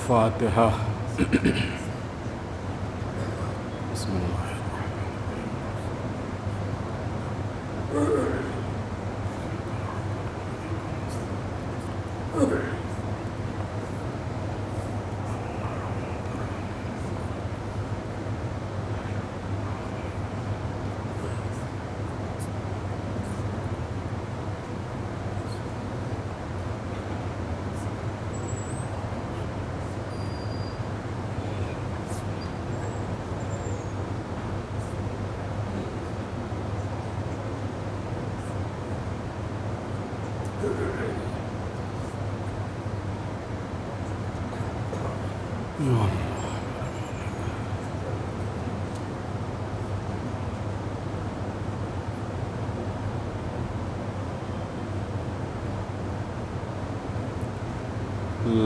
فاتحہ۔ بسم اللہ۔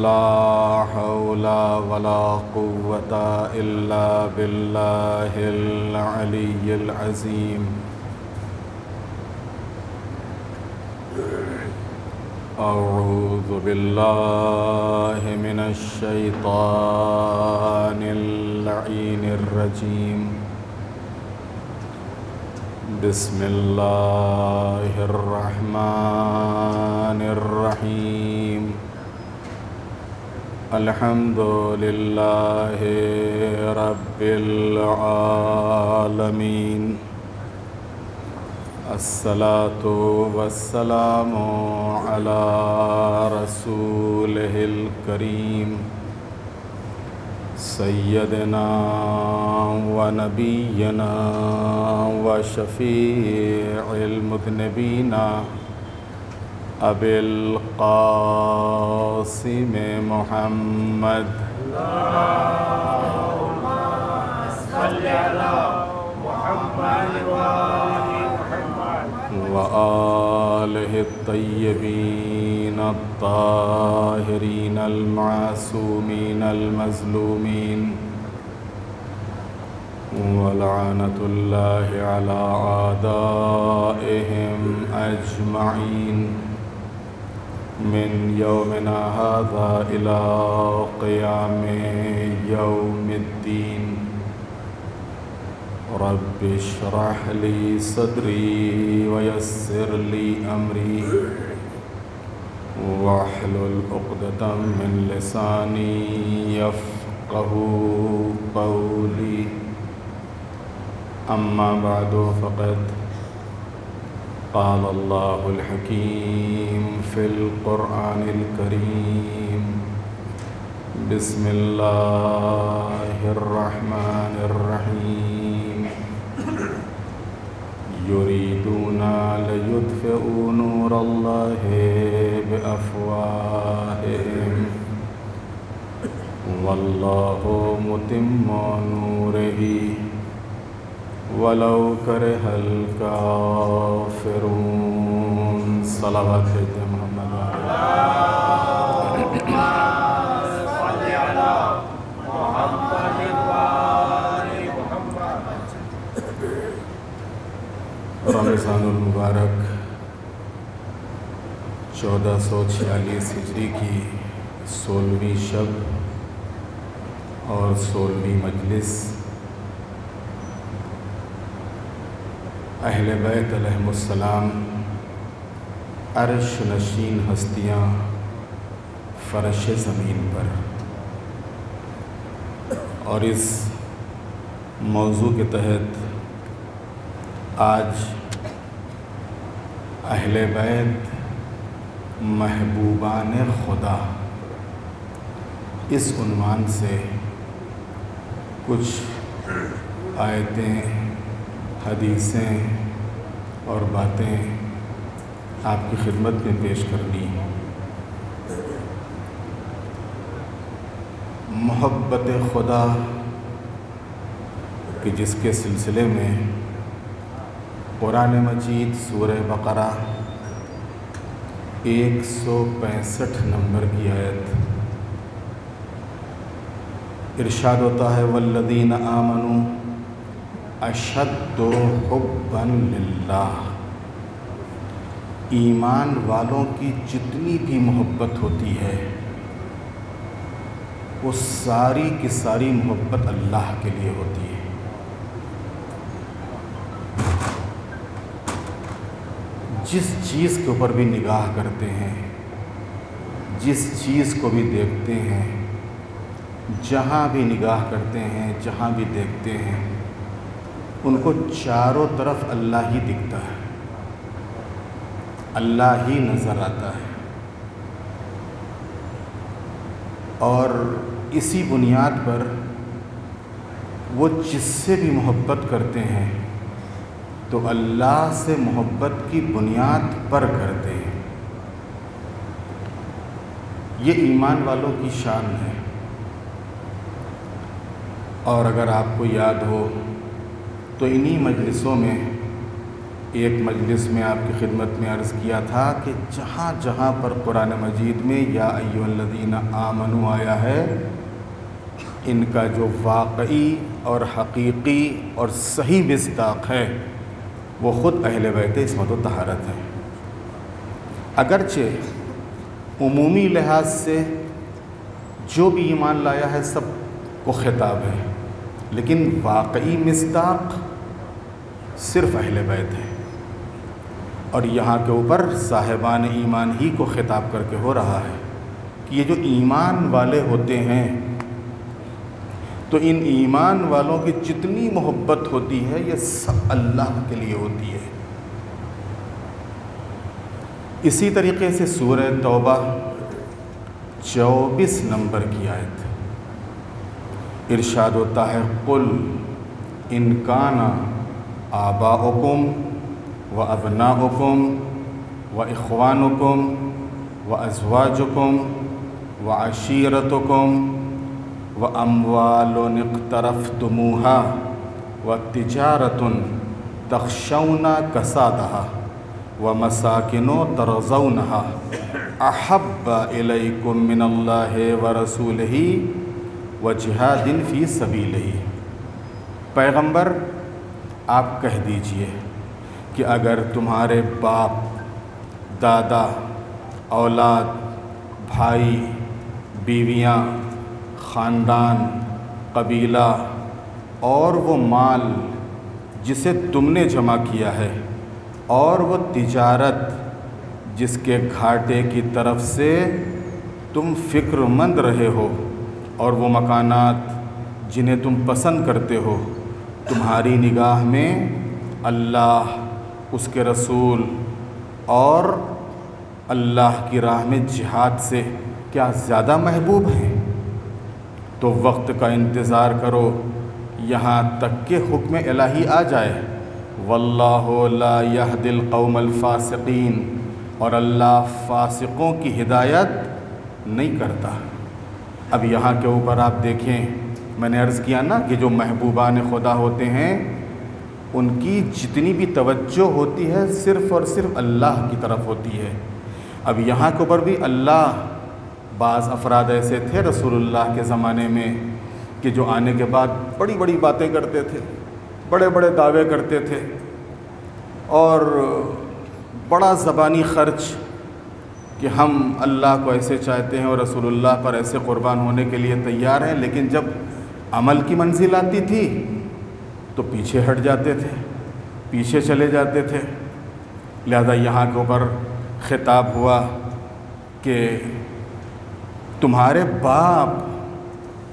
لا حول ولا قوة إلا بالله العلي العظيم۔ أعوذ بالله من الشيطان اللعين الرجيم۔ بسم الله الرحمن الرحيم۔ الحمد لله رب العالمين، الصلاة والسلام على رسوله الكريم سيدنا ونبينا وشفيع المذنبين أبي القاسم محمد، اللهم صل على محمد وآله الطيبين الطاهرين المعصومين المظلومين، ولعنة الله على أعدائهم أجمعين من يومنا هذا إلى قيام يوم الدين۔ رب اشرح لي صدري ويسر لي أمري واحلل عقدة من لساني يفقه قولي، أما بعد فقد قال الله الحكيم في القرآن الكريم۔ بسم الله الرحمن الرحيم۔ يريدون ليطفئوا نور الله بأفواههم والله متم نوره ولو كره الكافرون۔ صلوات محمد رمضان المبارک 1446 ہجری کی 16ویں شب اور 16ویں مجلس اہل بیت علیہم السلام، عرش نشین ہستیاں فرش زمین پر، اور اس موضوع کے تحت آج اہل بیت محبوبان خدا اس عنوان سے کچھ آیتیں، حدیثیں اور باتیں آپ کی خدمت میں پیش کرنی ہیں۔ محبت خدا کہ جس کے سلسلے میں قرآن مجید سورہ بقرہ 165 نمبر کی آیت ارشاد ہوتا ہے، والذین آمنوا اشد حبا للہ، ایمان والوں کی جتنی بھی محبت ہوتی ہے وہ ساری کی ساری محبت اللہ کے لیے ہوتی ہے۔ جس چیز کے اوپر بھی نگاہ کرتے ہیں، جس چیز کو بھی دیکھتے ہیں، جہاں بھی نگاہ کرتے ہیں، جہاں بھی دیکھتے ہیں، ان کو چاروں طرف اللہ ہی دکھتا ہے، اللہ ہی نظر آتا ہے۔ اور اسی بنیاد پر وہ جس سے بھی محبت کرتے ہیں تو اللہ سے محبت کی بنیاد پر کرتے ہیں۔ یہ ایمان والوں کی شان ہے۔ اور اگر آپ کو یاد ہو تو انہی مجلسوں میں ایک مجلس میں آپ کی خدمت میں عرض کیا تھا کہ جہاں جہاں پر قرآن مجید میں یا ایھا الذین آمنوا آیا ہے، ان کا جو واقعی اور حقیقی اور صحیح مصداق ہے وہ خود اہل بیت عصمت و طہارت ہے۔ اگرچہ عمومی لحاظ سے جو بھی ایمان لایا ہے سب کو خطاب ہے، لیکن واقعی مصداق صرف اہل بیت ہے، اور یہاں کے اوپر صاحبان ایمان ہی کو خطاب کر کے ہو رہا ہے کہ یہ جو ایمان والے ہوتے ہیں تو ان ایمان والوں کی جتنی محبت ہوتی ہے یہ سب اللہ کے لیے ہوتی ہے۔ اسی طریقے سے سورہ توبہ 24 نمبر کی آیت ارشاد ہوتا ہے قل ان کان آباؤکم و ابناؤکم و اخوانکم و ازواجکم و عشیرتکم و اموال اقترفتموها و تجارت تخشون کسادها و مساکن ترضونها احب الیکم من اللہ و رسولہ و جہاد فی سبیلہ۔ پیغمبر آپ کہہ دیجئے کہ اگر تمہارے باپ، دادا، اولاد، بھائی، بیویاں، خاندان، قبیلہ اور وہ مال جسے تم نے جمع کیا ہے اور وہ تجارت جس کے گھاٹے کی طرف سے تم فکر مند رہے ہو اور وہ مکانات جنہیں تم پسند کرتے ہو، تمہاری نگاہ میں اللہ، اس کے رسول اور اللہ کی راہ میں جہاد سے کیا زیادہ محبوب ہیں، تو وقت کا انتظار کرو یہاں تک کہ حکم الہی آ جائے۔ واللہ لا یہدی القوم الفاسقین، اور اللہ فاسقوں کی ہدایت نہیں کرتا۔ اب یہاں کے اوپر آپ دیکھیں، میں نے عرض کیا نا کہ جو محبوبان خدا ہوتے ہیں ان کی جتنی بھی توجہ ہوتی ہے صرف اور صرف اللہ کی طرف ہوتی ہے۔ اب یہاں کے اوپر بھی اللہ، بعض افراد ایسے تھے رسول اللہ کے زمانے میں کہ جو آنے کے بعد بڑی بڑی باتیں کرتے تھے، بڑے بڑے دعوے کرتے تھے اور بڑا زبانی خرچ کہ ہم اللہ کو ایسے چاہتے ہیں اور رسول اللہ پر ایسے قربان ہونے کے لیے تیار ہیں، لیکن جب عمل کی منزل آتی تھی تو پیچھے ہٹ جاتے تھے، پیچھے چلے جاتے تھے۔ لہذا یہاں کے اوپر خطاب ہوا کہ تمہارے باپ،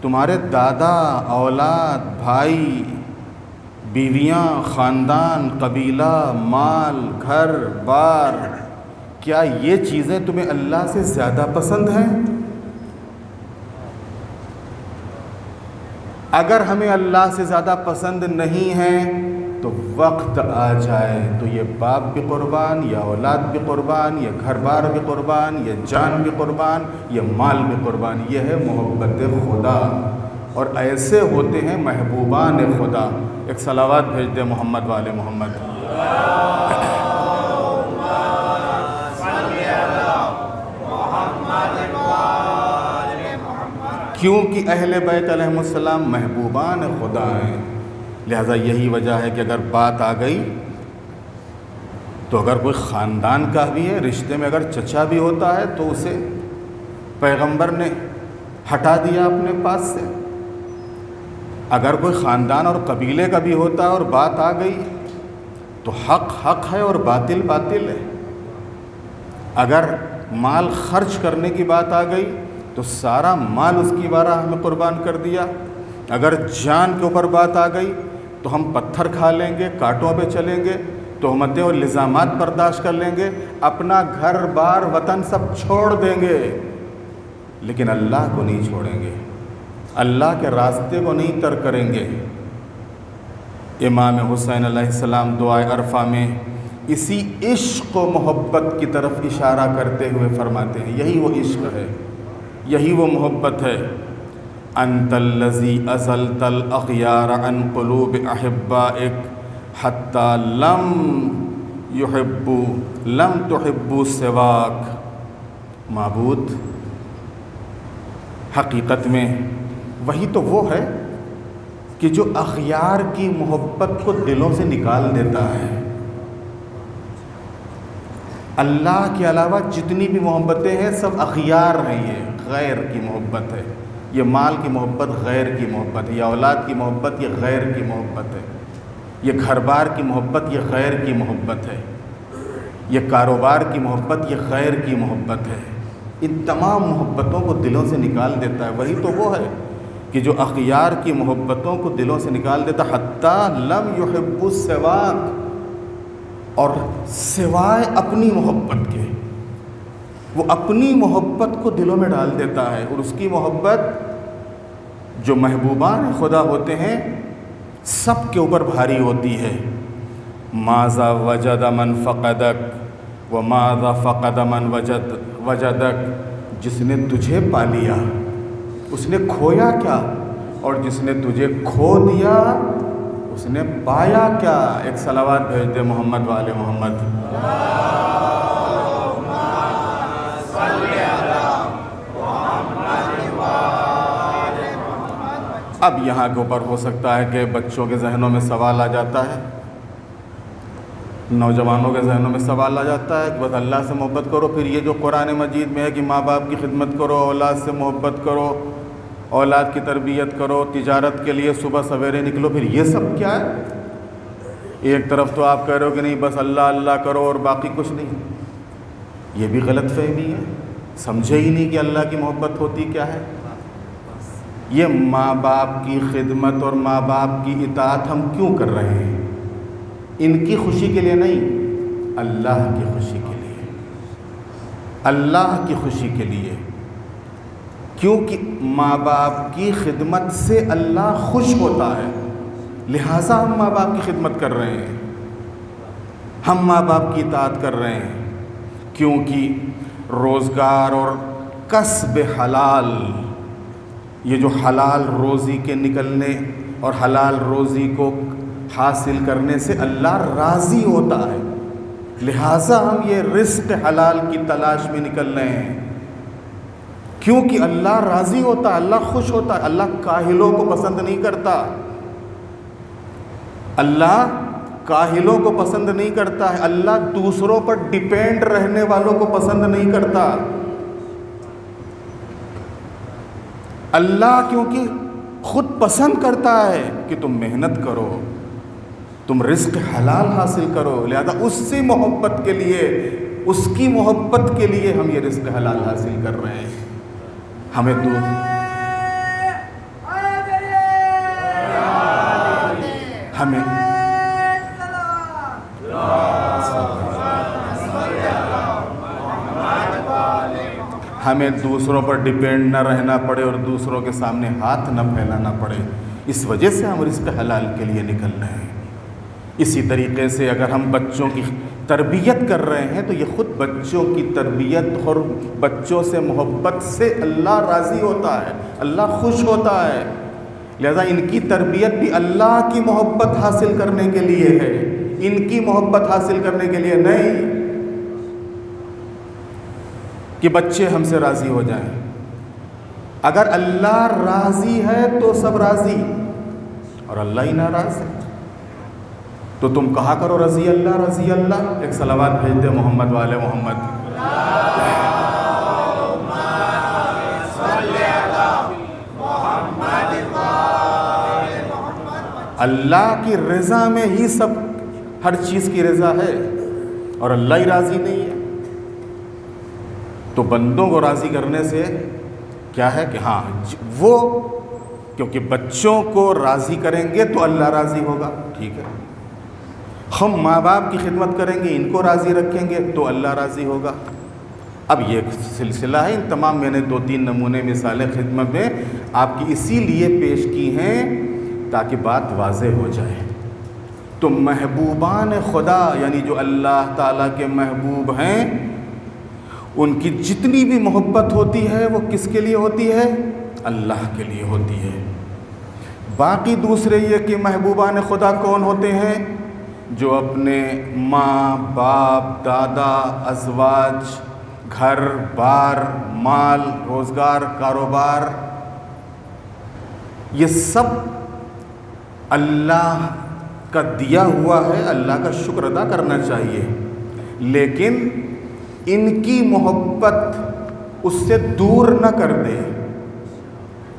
تمہارے دادا، اولاد، بھائی، بیویاں، خاندان، قبیلہ، مال، گھر بار، کیا یہ چیزیں تمہیں اللہ سے زیادہ پسند ہیں؟ اگر ہمیں اللہ سے زیادہ پسند نہیں ہیں تو وقت آ جائے تو یہ باپ بھی قربان، یا اولاد بھی قربان، یا گھر بار بھی قربان، یا جان بھی قربان، یا مال بھی قربان۔ یہ ہے محبت خدا، اور ایسے ہوتے ہیں محبوبان خدا۔ ایک صلوات بھیج دے محمد والے محمد۔ کیونکہ اہل بیت علیہ السلام محبوبان خدا ہیں، لہذا یہی وجہ ہے کہ اگر بات آ گئی تو اگر کوئی خاندان کا بھی ہے، رشتے میں اگر چچا بھی ہوتا ہے تو اسے پیغمبر نے ہٹا دیا اپنے پاس سے۔ اگر کوئی خاندان اور قبیلے کا بھی ہوتا ہے اور بات آ گئی تو حق حق ہے اور باطل باطل ہے۔ اگر مال خرچ کرنے کی بات آ گئی تو سارا مال اس کی بارہ میں قربان کر دیا۔ اگر جان کے اوپر بات آ گئی تو ہم پتھر کھا لیں گے، کانٹوں پہ چلیں گے، تہمتیں اور الزامات برداشت کر لیں گے، اپنا گھر بار وطن سب چھوڑ دیں گے، لیکن اللہ کو نہیں چھوڑیں گے، اللہ کے راستے کو نہیں ترک کریں گے۔ امام حسین علیہ السلام دعائے عرفہ میں اسی عشق و محبت کی طرف اشارہ کرتے ہوئے فرماتے ہیں، یہی وہ عشق ہے، یہی وہ محبت ہے۔ انت الذی ازلت الاغیار عن قلوب احبائک حتی لم تحبوا سواک۔ معبود حقیقت میں وہی تو وہ ہے کہ جو اغیار کی محبت کو دلوں سے نکال دیتا ہے۔ اللہ کے علاوہ جتنی بھی محبتیں ہیں سب اغیار ہیں، یہ غیر کی محبت ہے، یہ مال کی محبت غیر کی محبت ہے، یہ اولاد کی محبت یہ غیر کی محبت ہے، یہ گھر بار کی محبت یہ غیر کی محبت ہے، یہ کاروبار کی محبت یہ غیر کی محبت ہے۔ ان تمام محبتوں کو دلوں سے نکال دیتا ہے۔ وہی تو وہ ہے کہ جو اغیار کی محبتوں کو دلوں سے نکال دیتا، حتی لم یحبوا سواک، اور سوائے اپنی محبت کے، وہ اپنی محبت کو دلوں میں ڈال دیتا ہے۔ اور اس کی محبت جو محبوبان خدا ہوتے ہیں سب کے اوپر بھاری ہوتی ہے۔ ماذا وجد من فقدک وماذا فقد من وجدک، جس نے تجھے پا لیا اس نے کھویا کیا، اور جس نے تجھے کھو دیا اس نے پایا کیا۔ ایک صلوات بھیج دے محمد والے محمد۔ اب یہاں کے اوپر ہو سکتا ہے کہ بچوں کے ذہنوں میں سوال آ جاتا ہے، نوجوانوں کے ذہنوں میں سوال آ جاتا ہے کہ بس اللہ سے محبت کرو، پھر یہ جو قرآن مجید میں ہے کہ ماں باپ کی خدمت کرو، اولاد سے محبت کرو، اولاد کی تربیت کرو، تجارت کے لیے صبح سویرے نکلو، پھر یہ سب کیا ہے؟ ایک طرف تو آپ کہہ رہے ہو کہ نہیں بس اللہ اللہ کرو اور باقی کچھ نہیں، یہ بھی غلط فہمی ہے، سمجھے ہی نہیں کہ اللہ کی محبت ہوتی کیا ہے۔ یہ ماں باپ کی خدمت اور ماں باپ کی اطاعت ہم کیوں کر رہے ہیں؟ ان کی خوشی کے لیے نہیں، اللہ کی خوشی کے لیے، اللہ کی خوشی کے لیے، کیونکہ ماں باپ کی خدمت سے اللہ خوش ہوتا ہے، لہٰذا ہم ماں باپ کی خدمت کر رہے ہیں، ہم ماں باپ کی اطاعت کر رہے ہیں، کیونکہ روزگار اور کسب حلال، یہ جو حلال روزی کے نکلنے اور حلال روزی کو حاصل کرنے سے اللہ راضی ہوتا ہے، لہٰذا ہم یہ رزق حلال کی تلاش میں نکل رہے ہیں، کیونکہ اللہ راضی ہوتا ہے، اللہ خوش ہوتا ہے، اللہ کاہلوں کو پسند نہیں کرتا، اللہ کاہلوں کو پسند نہیں کرتا ہے، اللہ دوسروں پر ڈیپینڈ رہنے والوں کو پسند نہیں کرتا۔ اللہ کیونکہ خود پسند کرتا ہے کہ تم محنت کرو، تم رزق حلال حاصل کرو، لہذا اس سے محبت کے لیے، اس کی محبت کے لیے ہم یہ رزق حلال حاصل کر رہے ہیں۔ ہمیں ہمیں دوسروں پر ڈیپینڈ نہ رہنا پڑے اور دوسروں کے سامنے ہاتھ نہ پھیلانا پڑے، اس وجہ سے ہم رزق حلال کے لیے نکل رہے ہیں۔ اسی طریقے سے اگر ہم بچوں کی تربیت کر رہے ہیں تو یہ خود بچوں کی تربیت اور بچوں سے محبت سے اللہ راضی ہوتا ہے، اللہ خوش ہوتا ہے، لہذا ان کی تربیت بھی اللہ کی محبت حاصل کرنے کے لیے ہے، ان کی محبت حاصل کرنے کے لیے نہیں کہ بچے ہم سے راضی ہو جائیں۔ اگر اللہ راضی ہے تو سب راضی، اور اللہ ہی ناراض ہے تو تم کہا کرو رضی اللہ رضی اللہ۔ ایک صلوات بھیج دے محمد والے محمد۔ اللہم صلی علی اللہ کی رضا میں ہی سب ہر چیز کی رضا ہے، اور اللہ ہی راضی نہیں ہے، تو بندوں کو راضی کرنے سے کیا ہے کہ ہاں وہ کیونکہ بچوں کو راضی کریں گے تو اللہ راضی ہوگا، ٹھیک ہے، ہم ماں باپ کی خدمت کریں گے، ان کو راضی رکھیں گے تو اللہ راضی ہوگا۔ اب یہ سلسلہ ہے، ان تمام میں نے 2-3 نمونے مثالیں خدمت میں آپ کی اسی لیے پیش کی ہیں تاکہ بات واضح ہو جائے۔ تو محبوبان خدا یعنی جو اللہ تعالیٰ کے محبوب ہیں، ان کی جتنی بھی محبت ہوتی ہے وہ کس کے لیے ہوتی ہے؟ اللہ کے لیے ہوتی ہے۔ باقی دوسرے یہ کہ محبوبان خدا کون ہوتے ہیں؟ جو اپنے ماں باپ، دادا، ازواج، گھر بار، مال، روزگار، کاروبار، یہ سب اللہ کا دیا ہوا ہے، اللہ کا شکر ادا کرنا چاہیے، لیکن ان کی محبت اس سے دور نہ کر دے،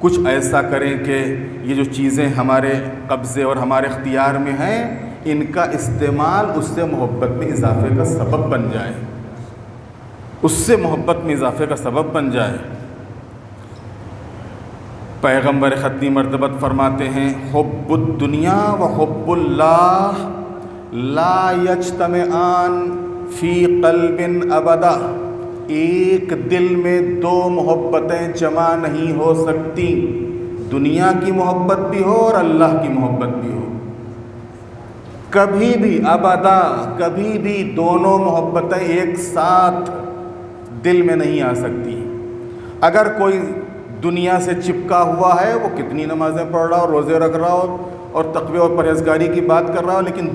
کچھ ایسا کریں کہ یہ جو چیزیں ہمارے قبضے اور ہمارے اختیار میں ہیں، ان کا استعمال اس سے محبت میں اضافے کا سبب بن جائے، اس سے محبت میں اضافے کا سبب بن جائے۔ پیغمبر ختمی مرتبت فرماتے ہیں حب الدنیا و حب اللہ لا یجتمعان فی قلب ابدا، ایک دل میں 2 محبتیں جمع نہیں ہو سکتی، دنیا کی محبت بھی ہو اور اللہ کی محبت بھی ہو، کبھی بھی ابدا کبھی بھی دونوں محبتیں ایک ساتھ دل میں نہیں آ سکتی۔ اگر کوئی دنیا سے چپکا ہوا ہے، وہ کتنی نمازیں پڑھ رہا ہو، روزے رکھ رہا ہو اور تقوی اور پرہیزگاری کی بات کر رہا ہو، لیکن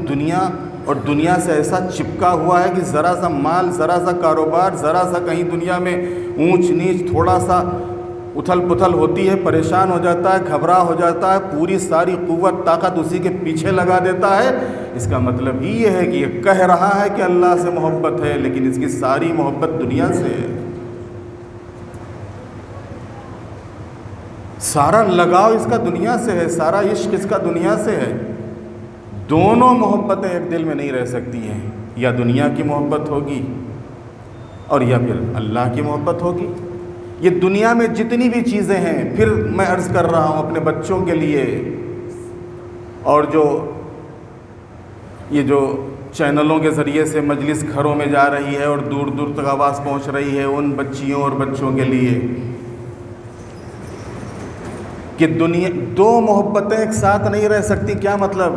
دنیا سے ایسا چپکا ہوا ہے کہ ذرا سا مال، ذرا سا کاروبار، ذرا سا کہیں دنیا میں اونچ نیچ، تھوڑا سا اتھل پتھل ہوتی ہے، پریشان ہو جاتا ہے، گھبرا ہو جاتا ہے، پوری ساری قوت طاقت اسی کے پیچھے لگا دیتا ہے۔ اس کا مطلب ہی یہ ہے کہ یہ کہہ رہا ہے کہ اللہ سے محبت ہے، لیکن اس کی ساری محبت دنیا سے ہے، سارا لگاؤ اس کا دنیا سے ہے، سارا عشق اس کا دنیا سے ہے۔ دونوں محبتیں ایک دل میں نہیں رہ سکتی ہیں، یا دنیا کی محبت ہوگی اور یا پھر اللہ کی محبت ہوگی۔ یہ دنیا میں جتنی بھی چیزیں ہیں، پھر میں عرض کر رہا ہوں اپنے بچوں کے لیے، اور یہ جو چینلوں کے ذریعے سے مجلس گھروں میں جا رہی ہے اور دور دور تک آواز پہنچ رہی ہے ان بچیوں اور بچوں کے لیے کہ 2 محبتیں ایک ساتھ نہیں رہ سکتی۔ کیا مطلب؟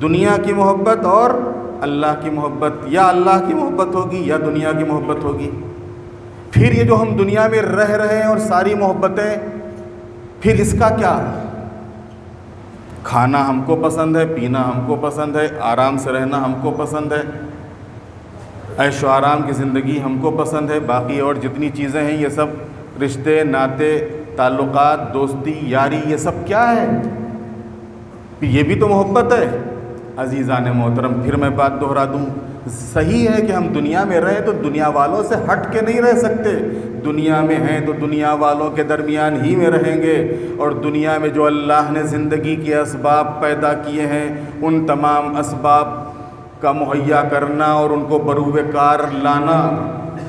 دنیا کی محبت اور اللہ کی محبت، یا اللہ کی محبت ہوگی یا دنیا کی محبت ہوگی۔ پھر یہ جو ہم دنیا میں رہ رہے ہیں اور ساری محبتیں، پھر اس کا کیا؟ کھانا ہم کو پسند ہے، پینا ہم کو پسند ہے، آرام سے رہنا ہم کو پسند ہے، عیش و آرام کی زندگی ہم کو پسند ہے، باقی اور جتنی چیزیں ہیں یہ سب رشتے ناتے تعلقات دوستی یاری یہ سب کیا ہے؟ یہ بھی تو محبت ہے۔ عزیزان محترم، پھر میں بات دہرا دوں، صحیح ہے کہ ہم دنیا میں رہیں تو دنیا والوں سے ہٹ کے نہیں رہ سکتے، دنیا میں ہیں تو دنیا والوں کے درمیان ہی میں رہیں گے، اور دنیا میں جو اللہ نے زندگی کے اسباب پیدا کیے ہیں ان تمام اسباب کا مہیا کرنا اور ان کو بروئے کار لانا،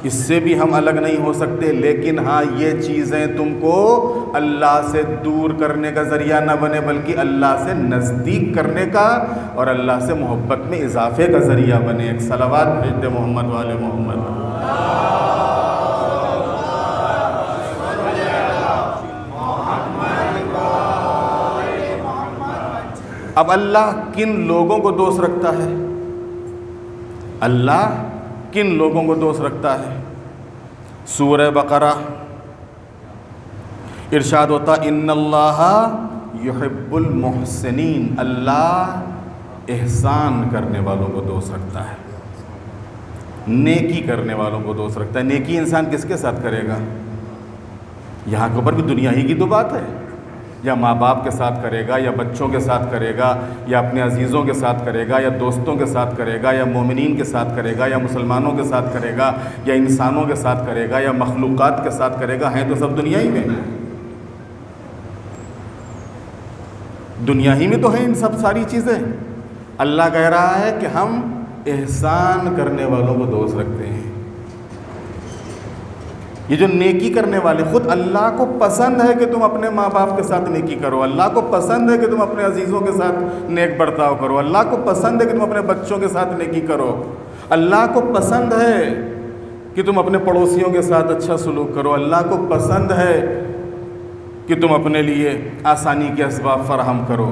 اس سے بھی ہم الگ نہیں ہو سکتے۔ لیکن ہاں یہ چیزیں تم کو اللہ سے دور کرنے کا ذریعہ نہ بنے، بلکہ اللہ سے نزدیک کرنے کا اور اللہ سے محبت میں اضافے کا ذریعہ بنے۔ ایک صلوات بھیجتے محمد والے محمد۔ اب اللہ کن لوگوں کو دوست رکھتا ہے؟ اللہ کن لوگوں کو دوست رکھتا ہے؟ سورہ بقرہ ارشاد ہوتا ان اللہ یحب المحسنین، اللہ احسان کرنے والوں کو دوست رکھتا ہے، نیکی کرنے والوں کو دوست رکھتا ہے۔ نیکی انسان کس کے ساتھ کرے گا؟ یہاں کے اوپر بھی دنیا ہی کی تو بات ہے، یا ماں باپ کے ساتھ کرے گا، یا بچوں کے ساتھ کرے گا، یا اپنے عزیزوں کے ساتھ کرے گا، یا دوستوں کے ساتھ کرے گا، یا مومنین کے ساتھ کرے گا، یا مسلمانوں کے ساتھ کرے گا، یا انسانوں کے ساتھ کرے گا، یا مخلوقات کے ساتھ کرے گا، ہیں تو سب دنیا ہی میں۔ دنیا ہی میں تو ہے ان سب ساری چیزیں. اللہ کہہ رہا ہے کہ ہم احسان کرنے والوں کو دوست رکھتے ہیں. یہ جو نیکی کرنے والے، خود اللہ کو پسند ہے کہ تم اپنے ماں باپ کے ساتھ نیکی کرو، اللہ کو پسند ہے کہ تم اپنے عزیزوں کے ساتھ نیک برتاؤ کرو، اللہ کو پسند ہے کہ تم اپنے بچوں کے ساتھ نیکی کرو، اللہ کو پسند ہے کہ تم اپنے پڑوسیوں کے ساتھ اچھا سلوک کرو، اللہ کو پسند ہے کہ تم اپنے لیے آسانی کے اسباب فراہم کرو.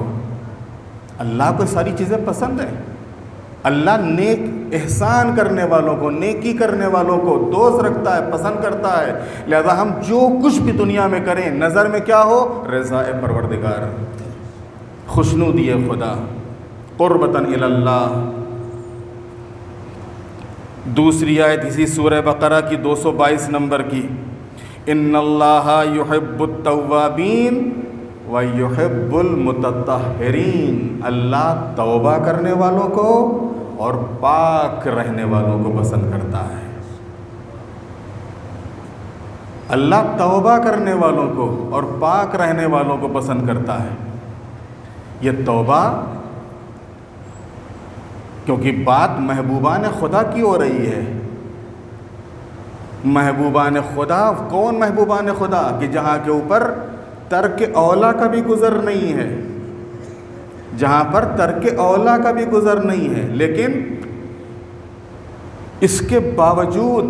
اللہ کو ساری چیزیں پسند ہیں. اللہ نیک احسان کرنے والوں کو، نیکی کرنے والوں کو دوست رکھتا ہے، پسند کرتا ہے. لہذا ہم جو کچھ بھی دنیا میں کریں نظر میں کیا ہو؟ رضا پروردگار، خوشنودی خدا، قربتاً الی اللہ. دوسری آیت اسی سورہ بقرہ کی 222 نمبر کی، ان اللہ یحب التوابین وَيُحِبُّ الْمُتَطَّهِرِينَ. اللہ توبہ کرنے والوں کو اور پاک رہنے والوں کو پسند کرتا ہے. اللہ توبہ کرنے والوں کو اور پاک رہنے والوں کو پسند کرتا ہے. یہ توبہ کیونکہ بات محبوبان خدا کی ہو رہی ہے. محبوبان خدا کون؟ محبوبان خدا کہ جہاں کے اوپر ترک اولا کا بھی گزر نہیں ہے، جہاں پر ترک اولا کا بھی گزر نہیں ہے، لیکن اس کے باوجود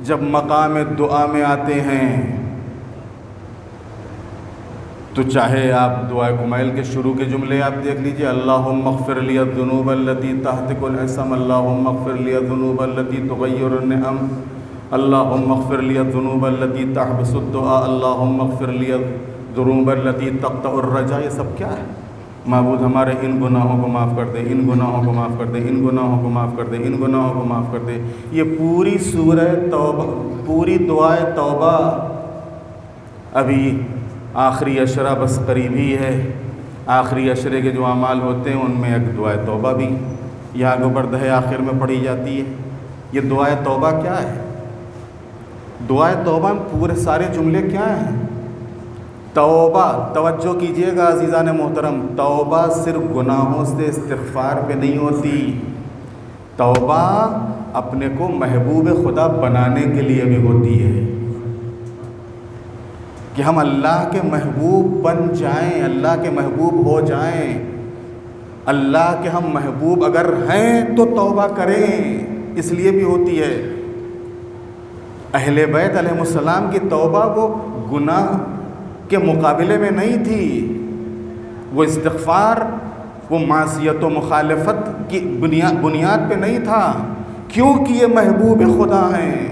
جب مقام دعا میں آتے ہیں تو چاہے آپ دعائے کمیل کے شروع کے جملے آپ دیکھ لیجئے، اللہم اغفر لی الذنوب التی تحتک العصم، اللہم اغفر لی الذنوب التی تغیر النعم، اللہم اغفر لی الذنوب التی تحبس الدعاء، اللہم اغفر لی الذنوب التی تقطع الرجاء. یہ سب کیا ہے؟ معبود ہمارے ان گناہوں کو معاف کر دے، ان گناہوں کو معاف کر دے، ان گناہوں کو معاف کر دے، ان گناہوں کو معاف کر دے. یہ پوری سورہ توبہ، پوری دعائے توبہ ابھی آخری عشرہ بس قریب ہی ہے. آخری عشرے کے جو اعمال ہوتے ہیں ان میں ایک دعائے توبہ بھی یہاں کے اوپر دہے آخر میں پڑھی جاتی ہے. یہ دعائے توبہ کیا ہے؟ دعائے توبہ میں پورے سارے جملے کیا ہیں؟ توبہ، توجہ کیجئے گا عزیزان محترم، توبہ صرف گناہوں سے استغفار پہ نہیں ہوتی. توبہ اپنے کو محبوب خدا بنانے کے لیے بھی ہوتی ہے کہ ہم اللہ کے محبوب بن جائیں، اللہ کے محبوب ہو جائیں. اللہ کے ہم محبوب اگر ہیں تو توبہ کریں، اس لیے بھی ہوتی ہے. اہل بیت علیہ السلام کی توبہ وہ گناہ کے مقابلے میں نہیں تھی، وہ استغفار، وہ معصیت و مخالفت کی بنیاد پہ نہیں تھا، کیونکہ یہ محبوب خدا ہیں.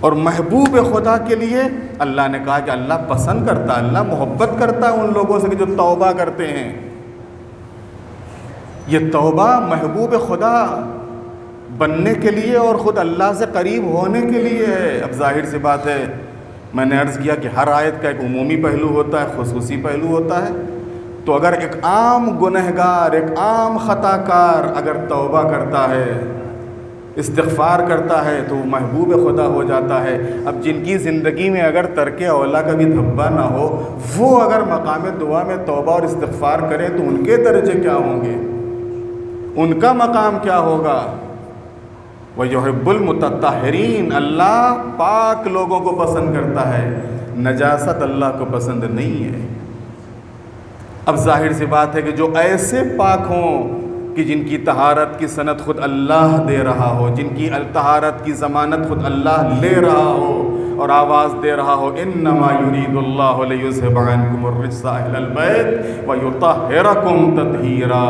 اور محبوب خدا کے لیے اللہ نے کہا کہ اللہ پسند کرتا، اللہ محبت کرتا ہے ان لوگوں سے کہ جو توبہ کرتے ہیں. یہ توبہ محبوب خدا بننے کے لیے اور خود اللہ سے قریب ہونے کے لیے ہے. اب ظاہر سی بات ہے، میں نے عرض کیا کہ ہر آیت کا ایک عمومی پہلو ہوتا ہے، خصوصی پہلو ہوتا ہے. تو اگر ایک عام گنہگار، ایک عام خطا کار اگر توبہ کرتا ہے، استغفار کرتا ہے تو وہ محبوب خدا ہو جاتا ہے. اب جن کی زندگی میں اگر ترک اولا کا بھی دھبا نہ ہو، وہ اگر مقام دعا میں توبہ اور استغفار کریں تو ان کے درجے کیا ہوں گے، ان کا مقام کیا ہوگا. وَيُحِبُّ الْمُتَطَّهِرِينَ. اللہ پاک لوگوں کو پسند کرتا ہے، نجاست اللہ کو پسند نہیں ہے. اب ظاہر سی بات ہے کہ جو ایسے پاک ہوں کہ جن کی طہارت کی سند خود اللہ دے رہا ہو، جن کی طہارت کی ضمانت خود اللہ لے رہا ہو اور آواز دے رہا ہو، انما یرید اللہ لیذھب عنکم الرجس اہل البیت ویطہرکم تطہیرا.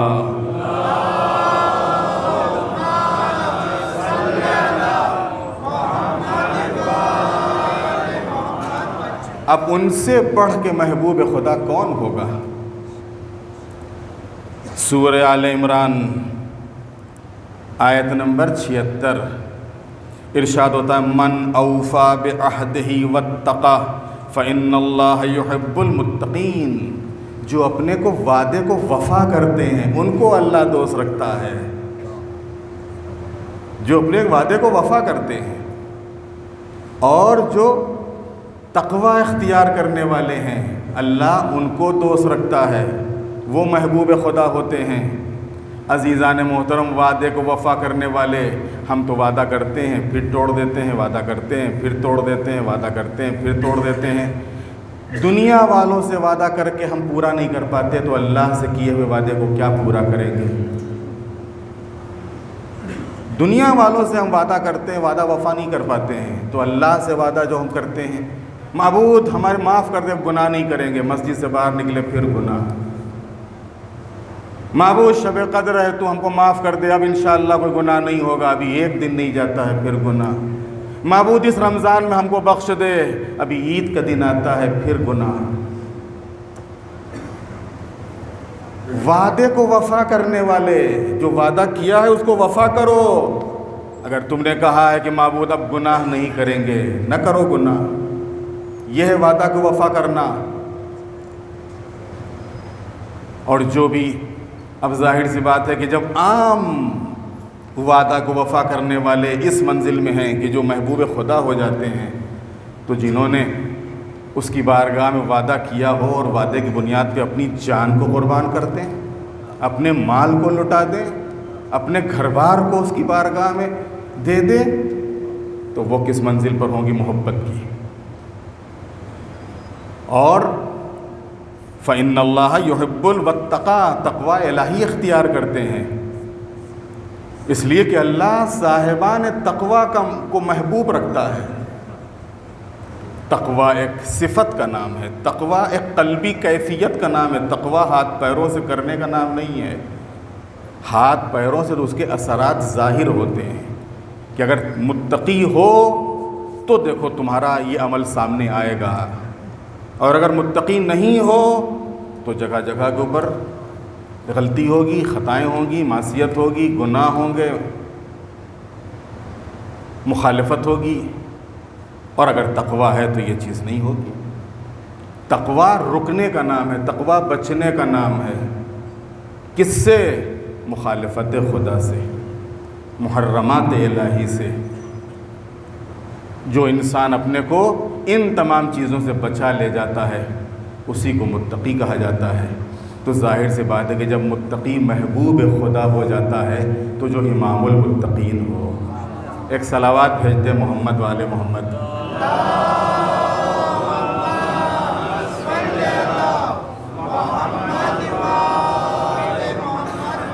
اب ان سے بڑھ کے محبوب خدا کون ہوگا؟ سورہ آل عمران آیت نمبر 76 ارشاد ہوتا ہے، من اوفا بعہدہ واتقی فإن اللہ یحب المتقین. جو اپنے کو وعدے کو وفا کرتے ہیں ان کو اللہ دوست رکھتا ہے. جو اپنے وعدے کو وفا کرتے ہیں اور جو تقوی اختیار کرنے والے ہیں اللہ ان کو دوست رکھتا ہے، وہ محبوب خدا ہوتے ہیں۔ عزیزان محترم، وعدے کو وفا کرنے والے، ہم تو وعدہ کرتے ہیں پھر توڑ دیتے ہیں، وعدہ کرتے ہیں پھر توڑ دیتے ہیں، وعدہ کرتے ہیں پھر توڑ دیتے ہیں۔ دنیا والوں سے وعدہ کر کے ہم پورا نہیں کر پاتے تو اللہ سے کیے ہوئے وعدے کو کیا پورا کریں گے؟ دنیا والوں سے ہم وعدہ کرتے ہیں، وعدہ وفا نہیں کر پاتے ہیں، تو اللہ سے وعدہ جو ہم کرتے ہیں، معبود ہمارے معاف کر دے، گناہ نہیں کریں گے، مسجد سے باہر نکلے پھر گناہ۔ معبود شب قدر ہے تو ہم کو معاف کر دے، اب انشاءاللہ کوئی گناہ نہیں ہوگا، ابھی ایک دن نہیں جاتا ہے پھر گناہ۔ معبود اس رمضان میں ہم کو بخش دے، ابھی عید کا دن آتا ہے پھر گناہ۔ وعدے کو وفا کرنے والے، جو وعدہ کیا ہے اس کو وفا کرو۔ اگر تم نے کہا ہے کہ معبود اب گناہ نہیں کریں گے، نہ کرو گناہ، یہ ہے وعدہ کو وفا کرنا۔ اور جو بھی، اب ظاہر سی بات ہے کہ جب عام وعدہ کو وفا کرنے والے اس منزل میں ہیں کہ جو محبوب خدا ہو جاتے ہیں، تو جنہوں نے اس کی بارگاہ میں وعدہ کیا ہو اور وعدے کی بنیاد پہ اپنی جان کو قربان کر دیں، اپنے مال کو لٹا دیں، اپنے گھر بار کو اس کی بارگاہ میں دے دیں، تو وہ کس منزل پر ہوں گی محبت کی۔ اور فَإِنَّ اللَّهَ يُحِبُّ الْمُتَّقِينَ، تقوی الہی اختیار کرتے ہیں، اس لیے کہ اللہ صاحبان تقوی کو محبوب رکھتا ہے۔ تقوی ایک صفت کا نام ہے، تقوی ایک قلبی کیفیت کا نام ہے، تقوی ہاتھ پیروں سے کرنے کا نام نہیں ہے۔ ہاتھ پیروں سے تو اس کے اثرات ظاہر ہوتے ہیں کہ اگر متقی ہو تو دیکھو تمہارا یہ عمل سامنے آئے گا، اور اگر متقی نہیں ہو تو جگہ جگہ کے اوپر غلطی ہوگی، خطائیں ہوں گی، معصیت ہوگی، گناہ ہوں گے، مخالفت ہوگی۔ اور اگر تقوی ہے تو یہ چیز نہیں ہوگی۔ تقوی رکنے کا نام ہے، تقوی بچنے کا نام ہے۔ کس سے؟ مخالفت خدا سے، محرمات الہی سے۔ جو انسان اپنے کو ان تمام چیزوں سے بچا لے جاتا ہے اسی کو متقی کہا جاتا ہے۔ تو ظاہر سی بات ہے کہ جب متقی محبوب خدا ہو جاتا ہے تو جو امام المتقین ہو۔ ایک صلوات بھیج دے محمد والے محمد۔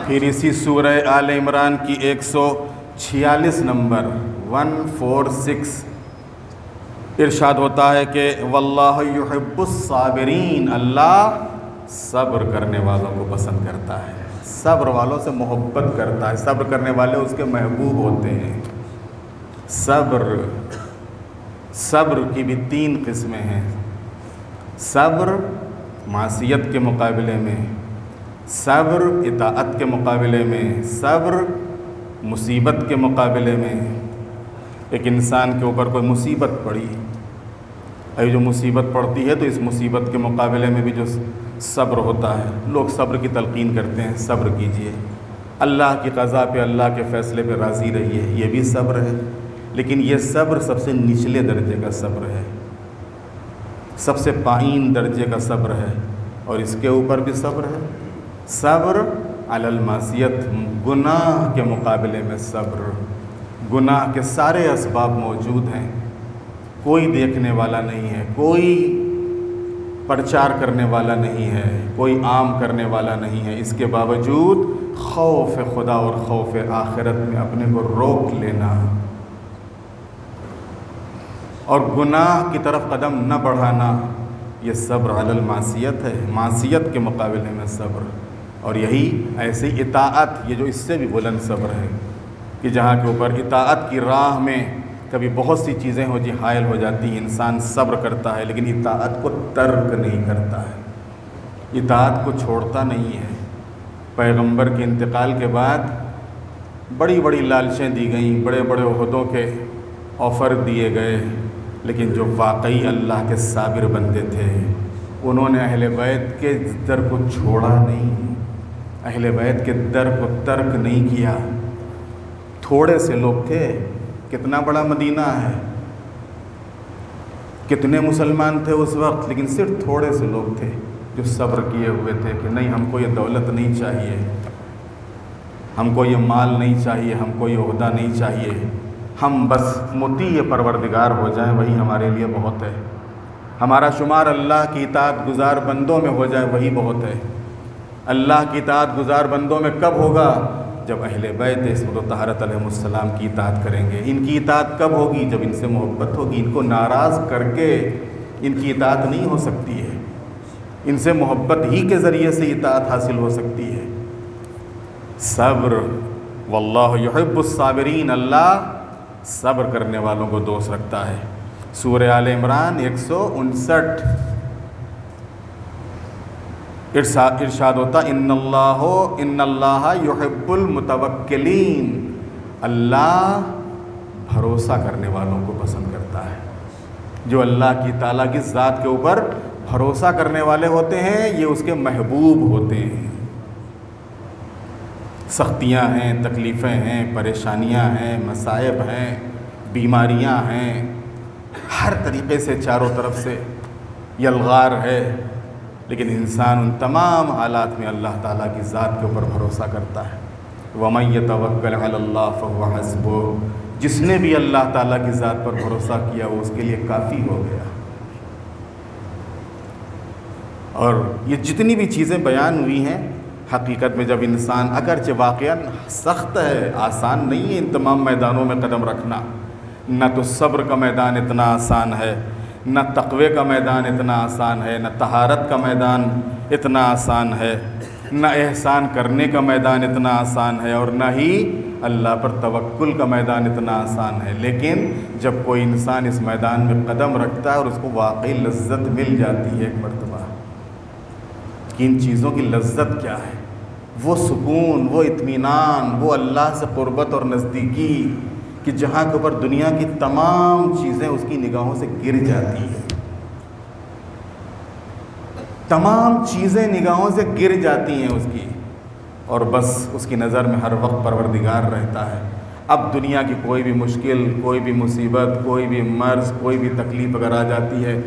پھر اسی سورہ آل عمران کی 146 نمبر 146 ارشاد ہوتا ہے کہ واللہ یحب الصابرین، اللہ صبر کرنے والوں کو پسند کرتا ہے، صبر والوں سے محبت کرتا ہے، صبر کرنے والے اس کے محبوب ہوتے ہیں۔ صبر کی بھی 3 قسمیں ہیں۔ صبر معصیت کے مقابلے میں، صبر اطاعت کے مقابلے میں، صبر مصیبت کے مقابلے میں۔ ایک انسان کے اوپر کوئی مصیبت پڑی، اور جو مصیبت پڑتی ہے تو اس مصیبت کے مقابلے میں بھی جو صبر ہوتا ہے، لوگ صبر کی تلقین کرتے ہیں، صبر کیجئے، اللہ کی قضا پہ، اللہ کے فیصلے پہ راضی رہیے، یہ بھی صبر ہے۔ لیکن یہ صبر سب سے نچلے درجے کا صبر ہے، سب سے پائین درجے کا صبر ہے، اور اس کے اوپر بھی صبر ہے۔ صبر علی المعصیت، گناہ کے مقابلے میں صبر۔ گناہ کے سارے اسباب موجود ہیں، کوئی دیکھنے والا نہیں ہے، کوئی پرچار کرنے والا نہیں ہے، کوئی عام کرنے والا نہیں ہے، اس کے باوجود خوف خدا اور خوف آخرت میں اپنے کو روک لینا اور گناہ کی طرف قدم نہ بڑھانا، یہ صبر علی المعصیت ہے، معصیت کے مقابلے میں صبر۔ اور یہی ایسی اطاعت، یہ جو اس سے بھی بلند صبر ہے کہ جہاں کے اوپر اطاعت کی راہ میں کبھی بہت سی چیزیں حائل ہو جاتی ہیں، انسان صبر کرتا ہے لیکن اطاعت کو ترک نہیں کرتا ہے، اطاعت کو چھوڑتا نہیں ہے۔ پیغمبر کے انتقال کے بعد بڑی بڑی لالچیں دی گئیں، بڑے بڑے عہدوں کے آفر دیے گئے، لیکن جو واقعی اللہ کے صابر بندے تھے انہوں نے اہل بیت کے در کو چھوڑا نہیں، اہل بیت کے در کو ترک نہیں کیا۔ تھوڑے سے لوگ تھے، کتنا بڑا مدینہ ہے، کتنے مسلمان تھے اس وقت، لیکن صرف تھوڑے سے لوگ تھے جو صبر کیے ہوئے تھے کہ نہیں، ہم کو یہ دولت نہیں چاہیے، ہم کو یہ مال نہیں چاہیے، ہم کو یہ عہدہ نہیں چاہیے، ہم بس مطیع پروردگار ہو جائیں وہی ہمارے لیے بہت ہے، ہمارا شمار اللہ کی اطاعت گزار بندوں میں ہو جائے وہی بہت ہے۔ اللہ کی اطاعت گزار بندوں میں کب ہوگا؟ جب اہل بیت عصمت و طہارت علیہ السلام کی اطاعت کریں گے۔ ان کی اطاعت کب ہوگی؟ جب ان سے محبت ہوگی۔ ان کو ناراض کر کے ان کی اطاعت نہیں ہو سکتی ہے، ان سے محبت ہی کے ذریعے سے اطاعت حاصل ہو سکتی ہے۔ صبر، واللہ یحب الصابرین، اللہ صبر کرنے والوں کو دوست رکھتا ہے۔ سورہ آل عمران 159 ارشاد ہوتا ان اللہ یحب المتوکلین، اللہ بھروسہ کرنے والوں کو پسند کرتا ہے۔ جو اللہ کی تعالیٰ کی ذات کے اوپر بھروسہ کرنے والے ہوتے ہیں یہ اس کے محبوب ہوتے ہیں۔ سختیاں ہیں، تکلیفیں ہیں، پریشانیاں ہیں، مصائب ہیں، بیماریاں ہیں، ہر طریقے سے چاروں طرف سے یلغار ہے، لیکن انسان ان تمام حالات میں اللہ تعالیٰ کی ذات کے اوپر بھروسہ کرتا ہے۔ وَمَن يَتَوَكَّلْ عَلَى اللَّهِ فَهُوَ حَسْبُهُ، جس نے بھی اللہ تعالیٰ کی ذات پر بھروسہ کیا وہ اس کے لیے کافی ہو گیا۔ اور یہ جتنی بھی چیزیں بیان ہوئی ہیں حقیقت میں جب انسان، اگرچہ واقعاً سخت ہے، آسان نہیں ہے ان تمام میدانوں میں قدم رکھنا، نہ تو صبر کا میدان اتنا آسان ہے، نہ تقوی کا میدان اتنا آسان ہے، نہ طہارت کا میدان اتنا آسان ہے، نہ احسان کرنے کا میدان اتنا آسان ہے، اور نہ ہی اللہ پر توکل کا میدان اتنا آسان ہے۔ لیکن جب کوئی انسان اس میدان میں قدم رکھتا ہے اور اس کو واقعی لذت مل جاتی ہے ایک مرتبہ کہ ان چیزوں کی لذت کیا ہے، وہ سکون، وہ اطمینان، وہ اللہ سے قربت اور نزدیکی کہ جہاں کے اوپر دنیا کی تمام چیزیں اس کی نگاہوں سے گر جاتی ہیں، تمام چیزیں نگاہوں سے گر جاتی ہیں اس کی، اور بس اس کی نظر میں ہر وقت پروردگار رہتا ہے۔ اب دنیا کی کوئی بھی مشکل، کوئی بھی مصیبت، کوئی بھی مرض، کوئی بھی تکلیف اگر آ جاتی ہے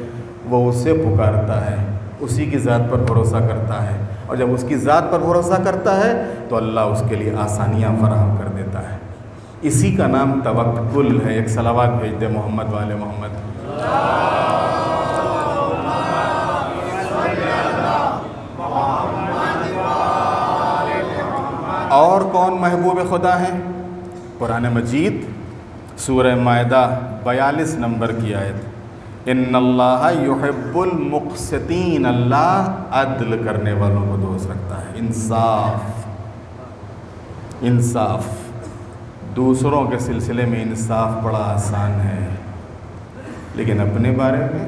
وہ اسے پکارتا ہے، اسی کی ذات پر بھروسہ کرتا ہے، اور جب اس کی ذات پر بھروسہ کرتا ہے تو اللہ اس کے لیے آسانیاں فراہم کر دیتا ہے۔ اسی کا نام توکل ہے۔ ایک صلوات بھیج دے محمد والے محمد۔ اور کون محبوب خدا ہیں؟ قرآن مجید سورہ مائدہ 42 نمبر کی آیت، ان اللہ یحب المقسطین، اللہ عدل کرنے والوں کو دوست رکھتا ہے، انصاف۔ دوسروں کے سلسلے میں انصاف بڑا آسان ہے، لیکن اپنے بارے میں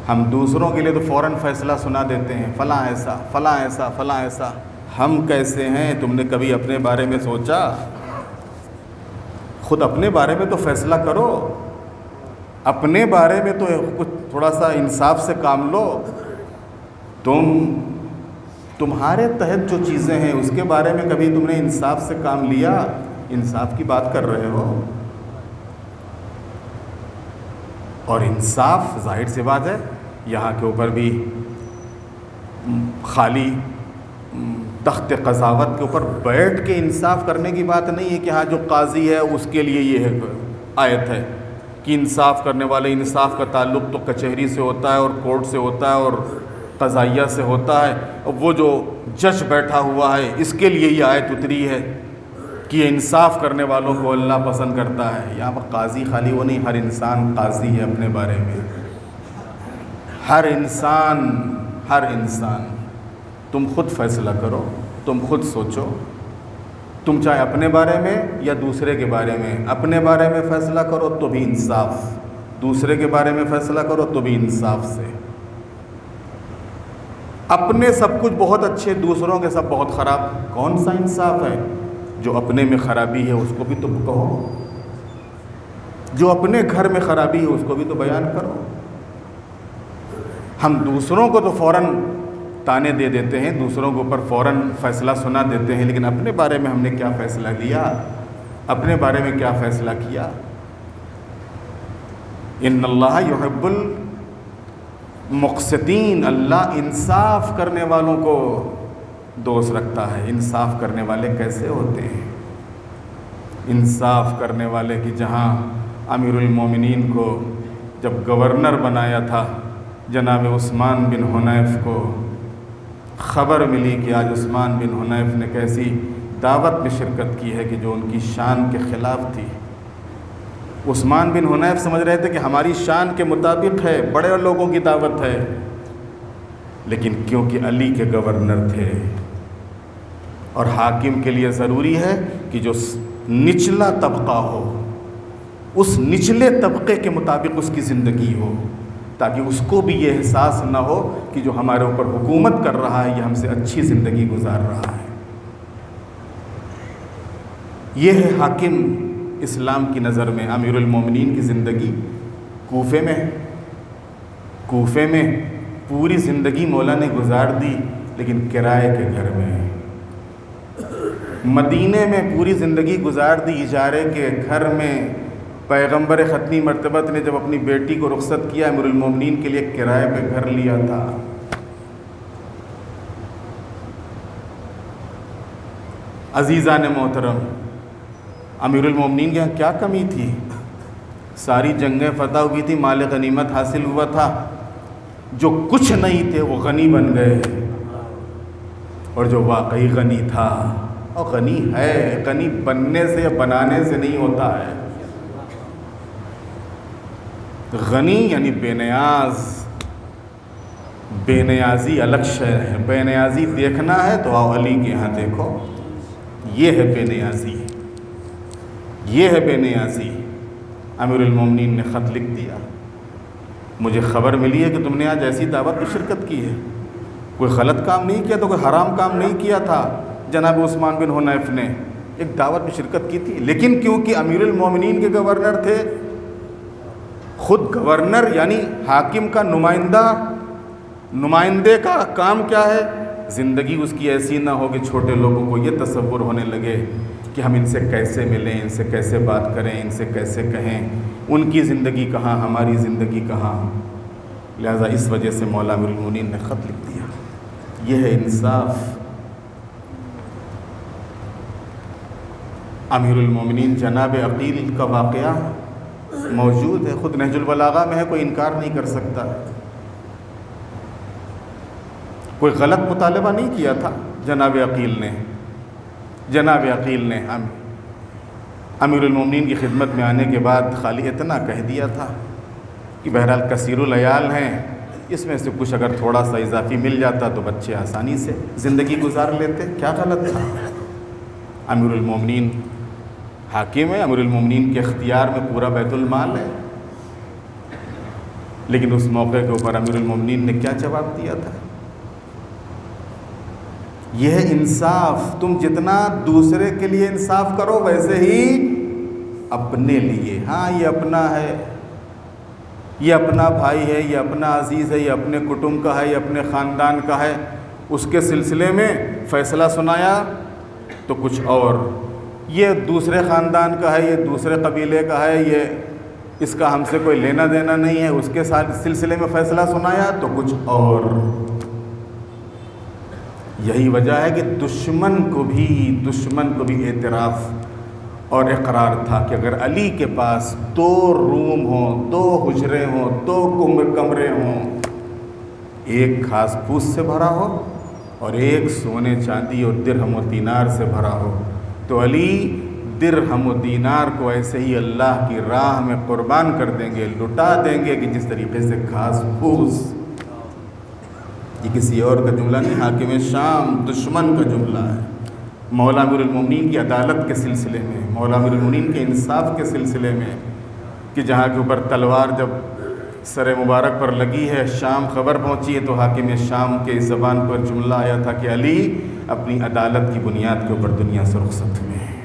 ہم دوسروں کے لیے تو فوراً فیصلہ سنا دیتے ہیں، فلاں ایسا، فلاں ایسا، فلاں ایسا۔ ہم کیسے ہیں؟ تم نے کبھی اپنے بارے میں سوچا؟ خود اپنے بارے میں تو فیصلہ کرو، اپنے بارے میں تو کچھ تھوڑا سا انصاف سے کام لو۔ تمہارے تحت جو چیزیں ہیں اس کے بارے میں کبھی تم نے انصاف سے کام لیا؟ انصاف کی بات کر رہے ہو، اور انصاف ظاہر سی بات ہے یہاں کے اوپر بھی خالی تخت قضاوت کے اوپر بیٹھ کے انصاف کرنے کی بات نہیں ہے کہ ہاں جو قاضی ہے اس کے لیے یہ آیت ہے کہ انصاف کرنے والے، انصاف کا تعلق تو کچہری سے ہوتا ہے اور کورٹ سے ہوتا ہے اور قضائیہ سے ہوتا ہے، اور وہ جو جج بیٹھا ہوا ہے اس کے لیے یہ آیت اتری ہے کہ یہ انصاف کرنے والوں کو اللہ پسند کرتا ہے۔ یہاں پر قاضی خالی وہ نہیں، ہر انسان قاضی ہے اپنے بارے میں، ہر انسان۔ تم خود فیصلہ کرو، تم خود سوچو، تم چاہے اپنے بارے میں یا دوسرے کے بارے میں، اپنے بارے میں فیصلہ کرو تو بھی انصاف، دوسرے کے بارے میں فیصلہ کرو تو بھی انصاف سے۔ اپنے سب کچھ بہت اچھے، دوسروں کے سب بہت خراب، کون سا انصاف ہے؟ جو اپنے میں خرابی ہے اس کو بھی تو کہو، جو اپنے گھر میں خرابی ہے اس کو بھی تو بیان کرو۔ ہم دوسروں کو تو فوراً تانے دے دیتے ہیں، دوسروں کے اوپر فوراً فیصلہ سنا دیتے ہیں، لیکن اپنے بارے میں ہم نے کیا فیصلہ لیا؟ اپنے بارے میں کیا فیصلہ کیا؟ ان اللہ یحب المقسطین، اللہ انصاف کرنے والوں کو دوست رکھتا ہے۔ انصاف کرنے والے کیسے ہوتے ہیں؟ انصاف کرنے والے کی جہاں امیر المومنین کو جب گورنر بنایا تھا جناب عثمان بن حنیف کو خبر ملی کہ آج عثمان بن حنیف نے کیسی دعوت میں شرکت کی ہے کہ جو ان کی شان کے خلاف تھی۔ عثمان بن حنیف سمجھ رہے تھے کہ ہماری شان کے مطابق ہے، بڑے لوگوں کی دعوت ہے، لیکن کیونکہ علی کے گورنر تھے اور حاکم کے لیے ضروری ہے کہ جو نچلا طبقہ ہو اس نچلے طبقے کے مطابق اس کی زندگی ہو، تاکہ اس کو بھی یہ احساس نہ ہو کہ جو ہمارے اوپر حکومت کر رہا ہے یہ ہم سے اچھی زندگی گزار رہا ہے۔ یہ ہے حاکم اسلام کی نظر میں امیر المومنین کی زندگی۔ کوفے میں پوری زندگی مولا نے گزار دی، لیکن کرائے کے گھر میں۔ مدینے میں پوری زندگی گزار دی اجارے کے گھر میں۔ پیغمبر ختمی مرتبت نے جب اپنی بیٹی کو رخصت کیا امیر المومنین کے لیے کرائے پہ گھر لیا تھا۔ عزیزان محترم، امیر المومنین کے یہاں کیا کمی تھی؟ ساری جنگیں فتح ہوئی تھی، مال غنیمت حاصل ہوا تھا، جو کچھ نہیں تھے وہ غنی بن گئے، اور جو واقعی غنی تھا اور غنی ہے، غنی بننے سے یا بنانے سے نہیں ہوتا ہے۔ غنی یعنی بے نیاز، بے نیازی الگ شے ہے۔ بے نیازی دیکھنا ہے تو آؤ علی کے یہاں دیکھو، یہ ہے بے نیازی، یہ ہے بے نیازی۔ امیر المومنین نے خط لکھ دیا، مجھے خبر ملی ہے کہ تم نے آج ایسی دعوت میں شرکت کی ہے، کوئی غلط کام نہیں کیا، تو کوئی حرام کام نہیں کیا تھا۔ جناب عثمان بن حنیف نے ایک دعوت میں شرکت کی تھی، لیکن کیونکہ امیر المومنین کے گورنر تھے، خود گورنر یعنی حاکم کا نمائندے کا کام کیا ہے؟ زندگی اس کی ایسی نہ ہو کہ چھوٹے لوگوں کو یہ تصور ہونے لگے کہ ہم ان سے کیسے ملیں، ان سے کیسے بات کریں، ان سے کیسے کہیں، ان کی زندگی کہاں، ہماری زندگی کہاں۔ لہذا اس وجہ سے مولا امیر المومنین نے خط لکھ دیا۔ یہ ہے انصاف۔ امیر المومنین جناب عقیل کا واقعہ موجود ہے، خود نہج البلاغہ میں ہے، کوئی انکار نہیں کر سکتا۔ کوئی غلط مطالبہ نہیں کیا تھا جناب عقیل نے امیر المومنین کی خدمت میں آنے کے بعد خالی اتنا کہہ دیا تھا کہ بہرحال کثیر العیال ہیں، اس میں سے کچھ اگر تھوڑا سا اضافی مل جاتا تو بچے آسانی سے زندگی گزار لیتے، کیا غلط تھا؟ امیر المومنین حاکم ہے، امیر المومنین کے اختیار میں پورا بیت المال ہے، لیکن اس موقع کے اوپر امیر المومنین نے کیا جواب دیا تھا؟ یہ ہے انصاف۔ تم جتنا دوسرے کے لیے انصاف کرو ویسے ہی اپنے لیے۔ ہاں یہ اپنا ہے، یہ اپنا بھائی ہے، یہ اپنا عزیز ہے، یہ اپنے کٹمب کا ہے، یہ اپنے خاندان کا ہے، اس کے سلسلے میں فیصلہ سنایا تو کچھ اور، یہ دوسرے خاندان کا ہے، یہ دوسرے قبیلے کا ہے، یہ اس کا ہم سے کوئی لینا دینا نہیں ہے، اس کے سلسلے میں فیصلہ سنایا تو کچھ اور۔ یہی وجہ ہے کہ دشمن کو بھی اعتراف اور اقرار تھا کہ اگر علی کے پاس 2 روم ہوں، 2 حجرے ہوں، 2 کمرے ہوں، ایک گھاس پھوس سے بھرا ہو اور ایک سونے چاندی اور درہم و دینار سے بھرا ہو، تو علی درہم و دینار کو ایسے ہی اللہ کی راہ میں قربان کر دیں گے، لٹا دیں گے کہ جس طریقے سے گھاس پھوس۔ یہ کسی اور کا جملہ نہیں، حاکم شام دشمن کا جملہ ہے۔ مولا امیر المومنین کی عدالت کے سلسلے میں، مولا امیر المومنین کے انصاف کے سلسلے میں، کہ جہاں کے اوپر تلوار جب سر مبارک پر لگی ہے، شام خبر پہنچی ہے، تو حاکم شام کے زبان پر جملہ آیا تھا کہ علی اپنی عدالت کی بنیاد کے اوپر دنیا سے رخصت ہوئے ہیں۔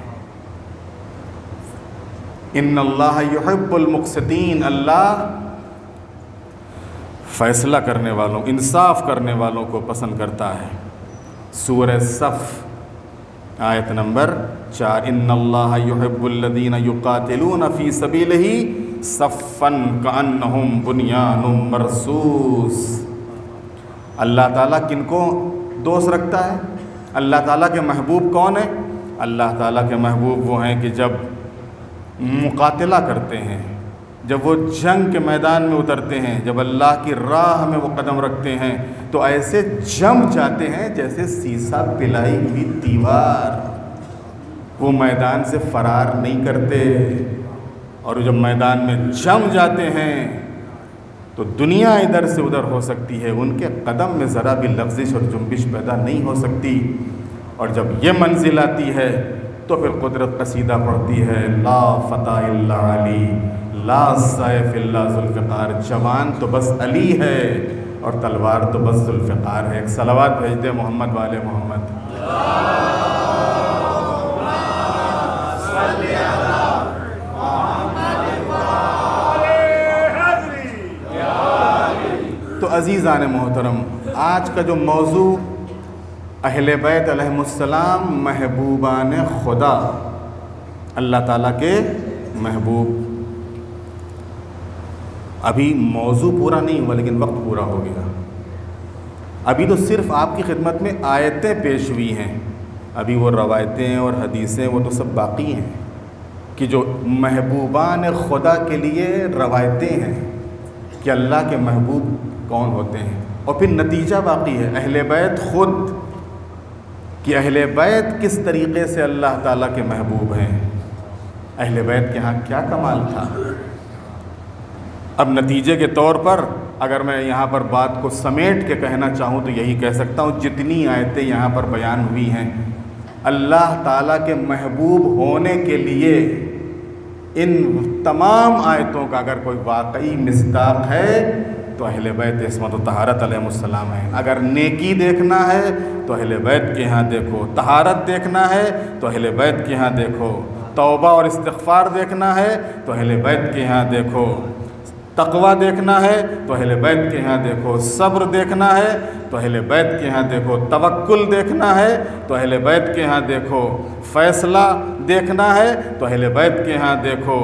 ان اللہ یحب المقسطین، اللہ فیصلہ کرنے والوں، انصاف کرنے والوں کو پسند کرتا ہے۔ سورہ صف آیت نمبر 4 ان اللہ یحب الذین یقاتلون فی سبیلہ صفا کأنہم بنیان مرصوص۔ اللہ تعالیٰ کن کو دوست رکھتا ہے؟ اللہ تعالیٰ کے محبوب کون ہیں؟ اللہ تعالیٰ کے محبوب وہ ہیں کہ جب مقاتلہ کرتے ہیں، جب وہ جنگ کے میدان میں اترتے ہیں، جب اللہ کی راہ میں وہ قدم رکھتے ہیں تو ایسے جم جاتے ہیں جیسے سیسا پلائی ہوئی دیوار۔ وہ میدان سے فرار نہیں کرتے، اور جب میدان میں جم جاتے ہیں تو دنیا ادھر سے ادھر ہو سکتی ہے، ان کے قدم میں ذرا بھی لغزش اور جنبش پیدا نہیں ہو سکتی۔ اور جب یہ منزل آتی ہے تو پھر قدرت قصیدہ پڑھتی ہے، لا فتح الا علی، لا سیف الا ذوالفقار۔ جوان تو بس علی ہے اور تلوار تو بس ذوالفقار ہے۔ ایک صلوات بھیج دے محمد والے محمد۔ تو عزیزان محترم، آج کا جو موضوع اہل بیت علیہم السلام محبوبان خدا، اللہ تعالیٰ کے محبوب۔ ابھی موضوع پورا نہیں ہوا لیکن وقت پورا ہو گیا۔ ابھی تو صرف آپ کی خدمت میں آیتیں پیش ہوئی ہیں، ابھی وہ روایتیں اور حدیثیں وہ تو سب باقی ہیں کہ جو محبوبان خدا کے لیے روایتیں ہیں کہ اللہ کے محبوب کون ہوتے ہیں، اور پھر نتیجہ باقی ہے اہل بیت خود، کہ اہل بیت کس طریقے سے اللہ تعالیٰ کے محبوب ہیں، اہل بیت کے ہاں کیا کمال تھا۔ اب نتیجے کے طور پر اگر میں یہاں پر بات کو سمیٹ کے کہنا چاہوں تو یہی کہہ سکتا ہوں، جتنی آیتیں یہاں پر بیان ہوئی ہیں اللہ تعالیٰ کے محبوب ہونے کے لیے، ان تمام آیتوں کا اگر کوئی واقعی مصداق ہے تو اہل بیت عصمت و طہارت علیہم السلام ہیں۔ اگر نیکی دیکھنا ہے تو اہل بیت کے ہاں دیکھو، طہارت دیکھنا ہے تو اہل بیت کے ہاں دیکھو، توبہ اور استغفار دیکھنا ہے تو اہل بیت کے ہاں دیکھو، تقوی دیکھنا ہے تو اہل بیت کے ہاں دیکھو، صبر دیکھنا ہے تو اہل بیت کے ہاں دیکھو، توکل دیکھنا ہے تو اہل بیت کے ہاں دیکھو، فیصلہ دیکھنا ہے تو اہل بیت کے ہاں دیکھو۔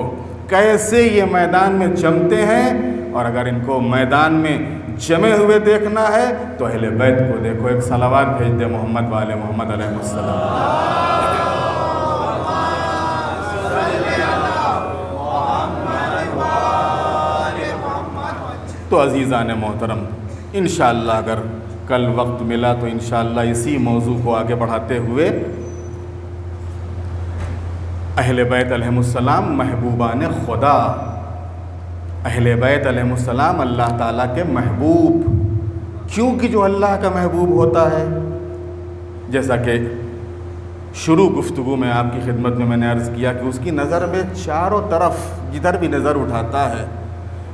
کیسے یہ میدان میں جمتے ہیں، اور اگر ان کو میدان میں جمے ہوئے دیکھنا ہے تو اہل بیت کو دیکھو۔ ایک صلوات بھیج دے محمد والے محمد علیہ السلام۔ تو عزیزان محترم، انشاءاللہ اگر کل وقت ملا تو انشاءاللہ اسی موضوع کو آگے بڑھاتے ہوئے اہل بیت علیہم السلام محبوبان خدا، اہل بیت علیہم السلام اللہ تعالیٰ کے محبوب، کیونکہ جو اللہ کا محبوب ہوتا ہے، جیسا کہ شروع گفتگو میں آپ کی خدمت میں نے عرض کیا کہ اس کی نظر میں چاروں طرف جدھر بھی نظر اٹھاتا ہے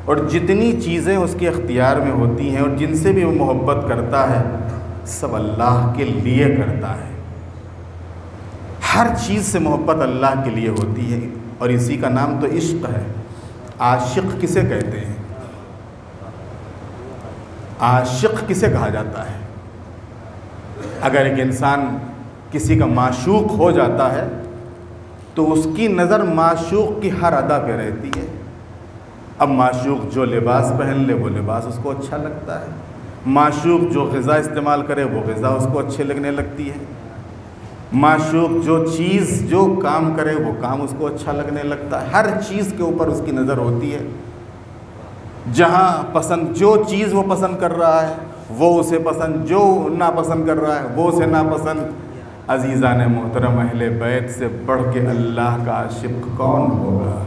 اور جتنی چیزیں اس کے اختیار میں ہوتی ہیں اور جن سے بھی وہ محبت کرتا ہے سب اللہ کے لیے کرتا ہے۔ ہر چیز سے محبت اللہ کے لیے ہوتی ہے، اور اسی کا نام تو عشق ہے۔ عاشق کسے کہتے ہیں؟ عاشق کسے کہا جاتا ہے؟ اگر ایک انسان کسی کا معشوق ہو جاتا ہے تو اس کی نظر معشوق کی ہر ادا پہ رہتی ہے۔ اب معشوق جو لباس پہن لے وہ لباس اس کو اچھا لگتا ہے، معشوق جو غذا استعمال کرے وہ غذا اس کو اچھے لگنے لگتی ہے، معشوق جو چیز جو کام کرے وہ کام اس کو اچھا لگنے لگتا ہے۔ ہر چیز کے اوپر اس کی نظر ہوتی ہے، جہاں پسند جو چیز وہ پسند کر رہا ہے وہ اسے پسند، جو ناپسند کر رہا ہے وہ اسے ناپسند۔ عزیزان محترم، اہل بیت سے بڑھ کے اللہ کا عاشق کون ہوگا؟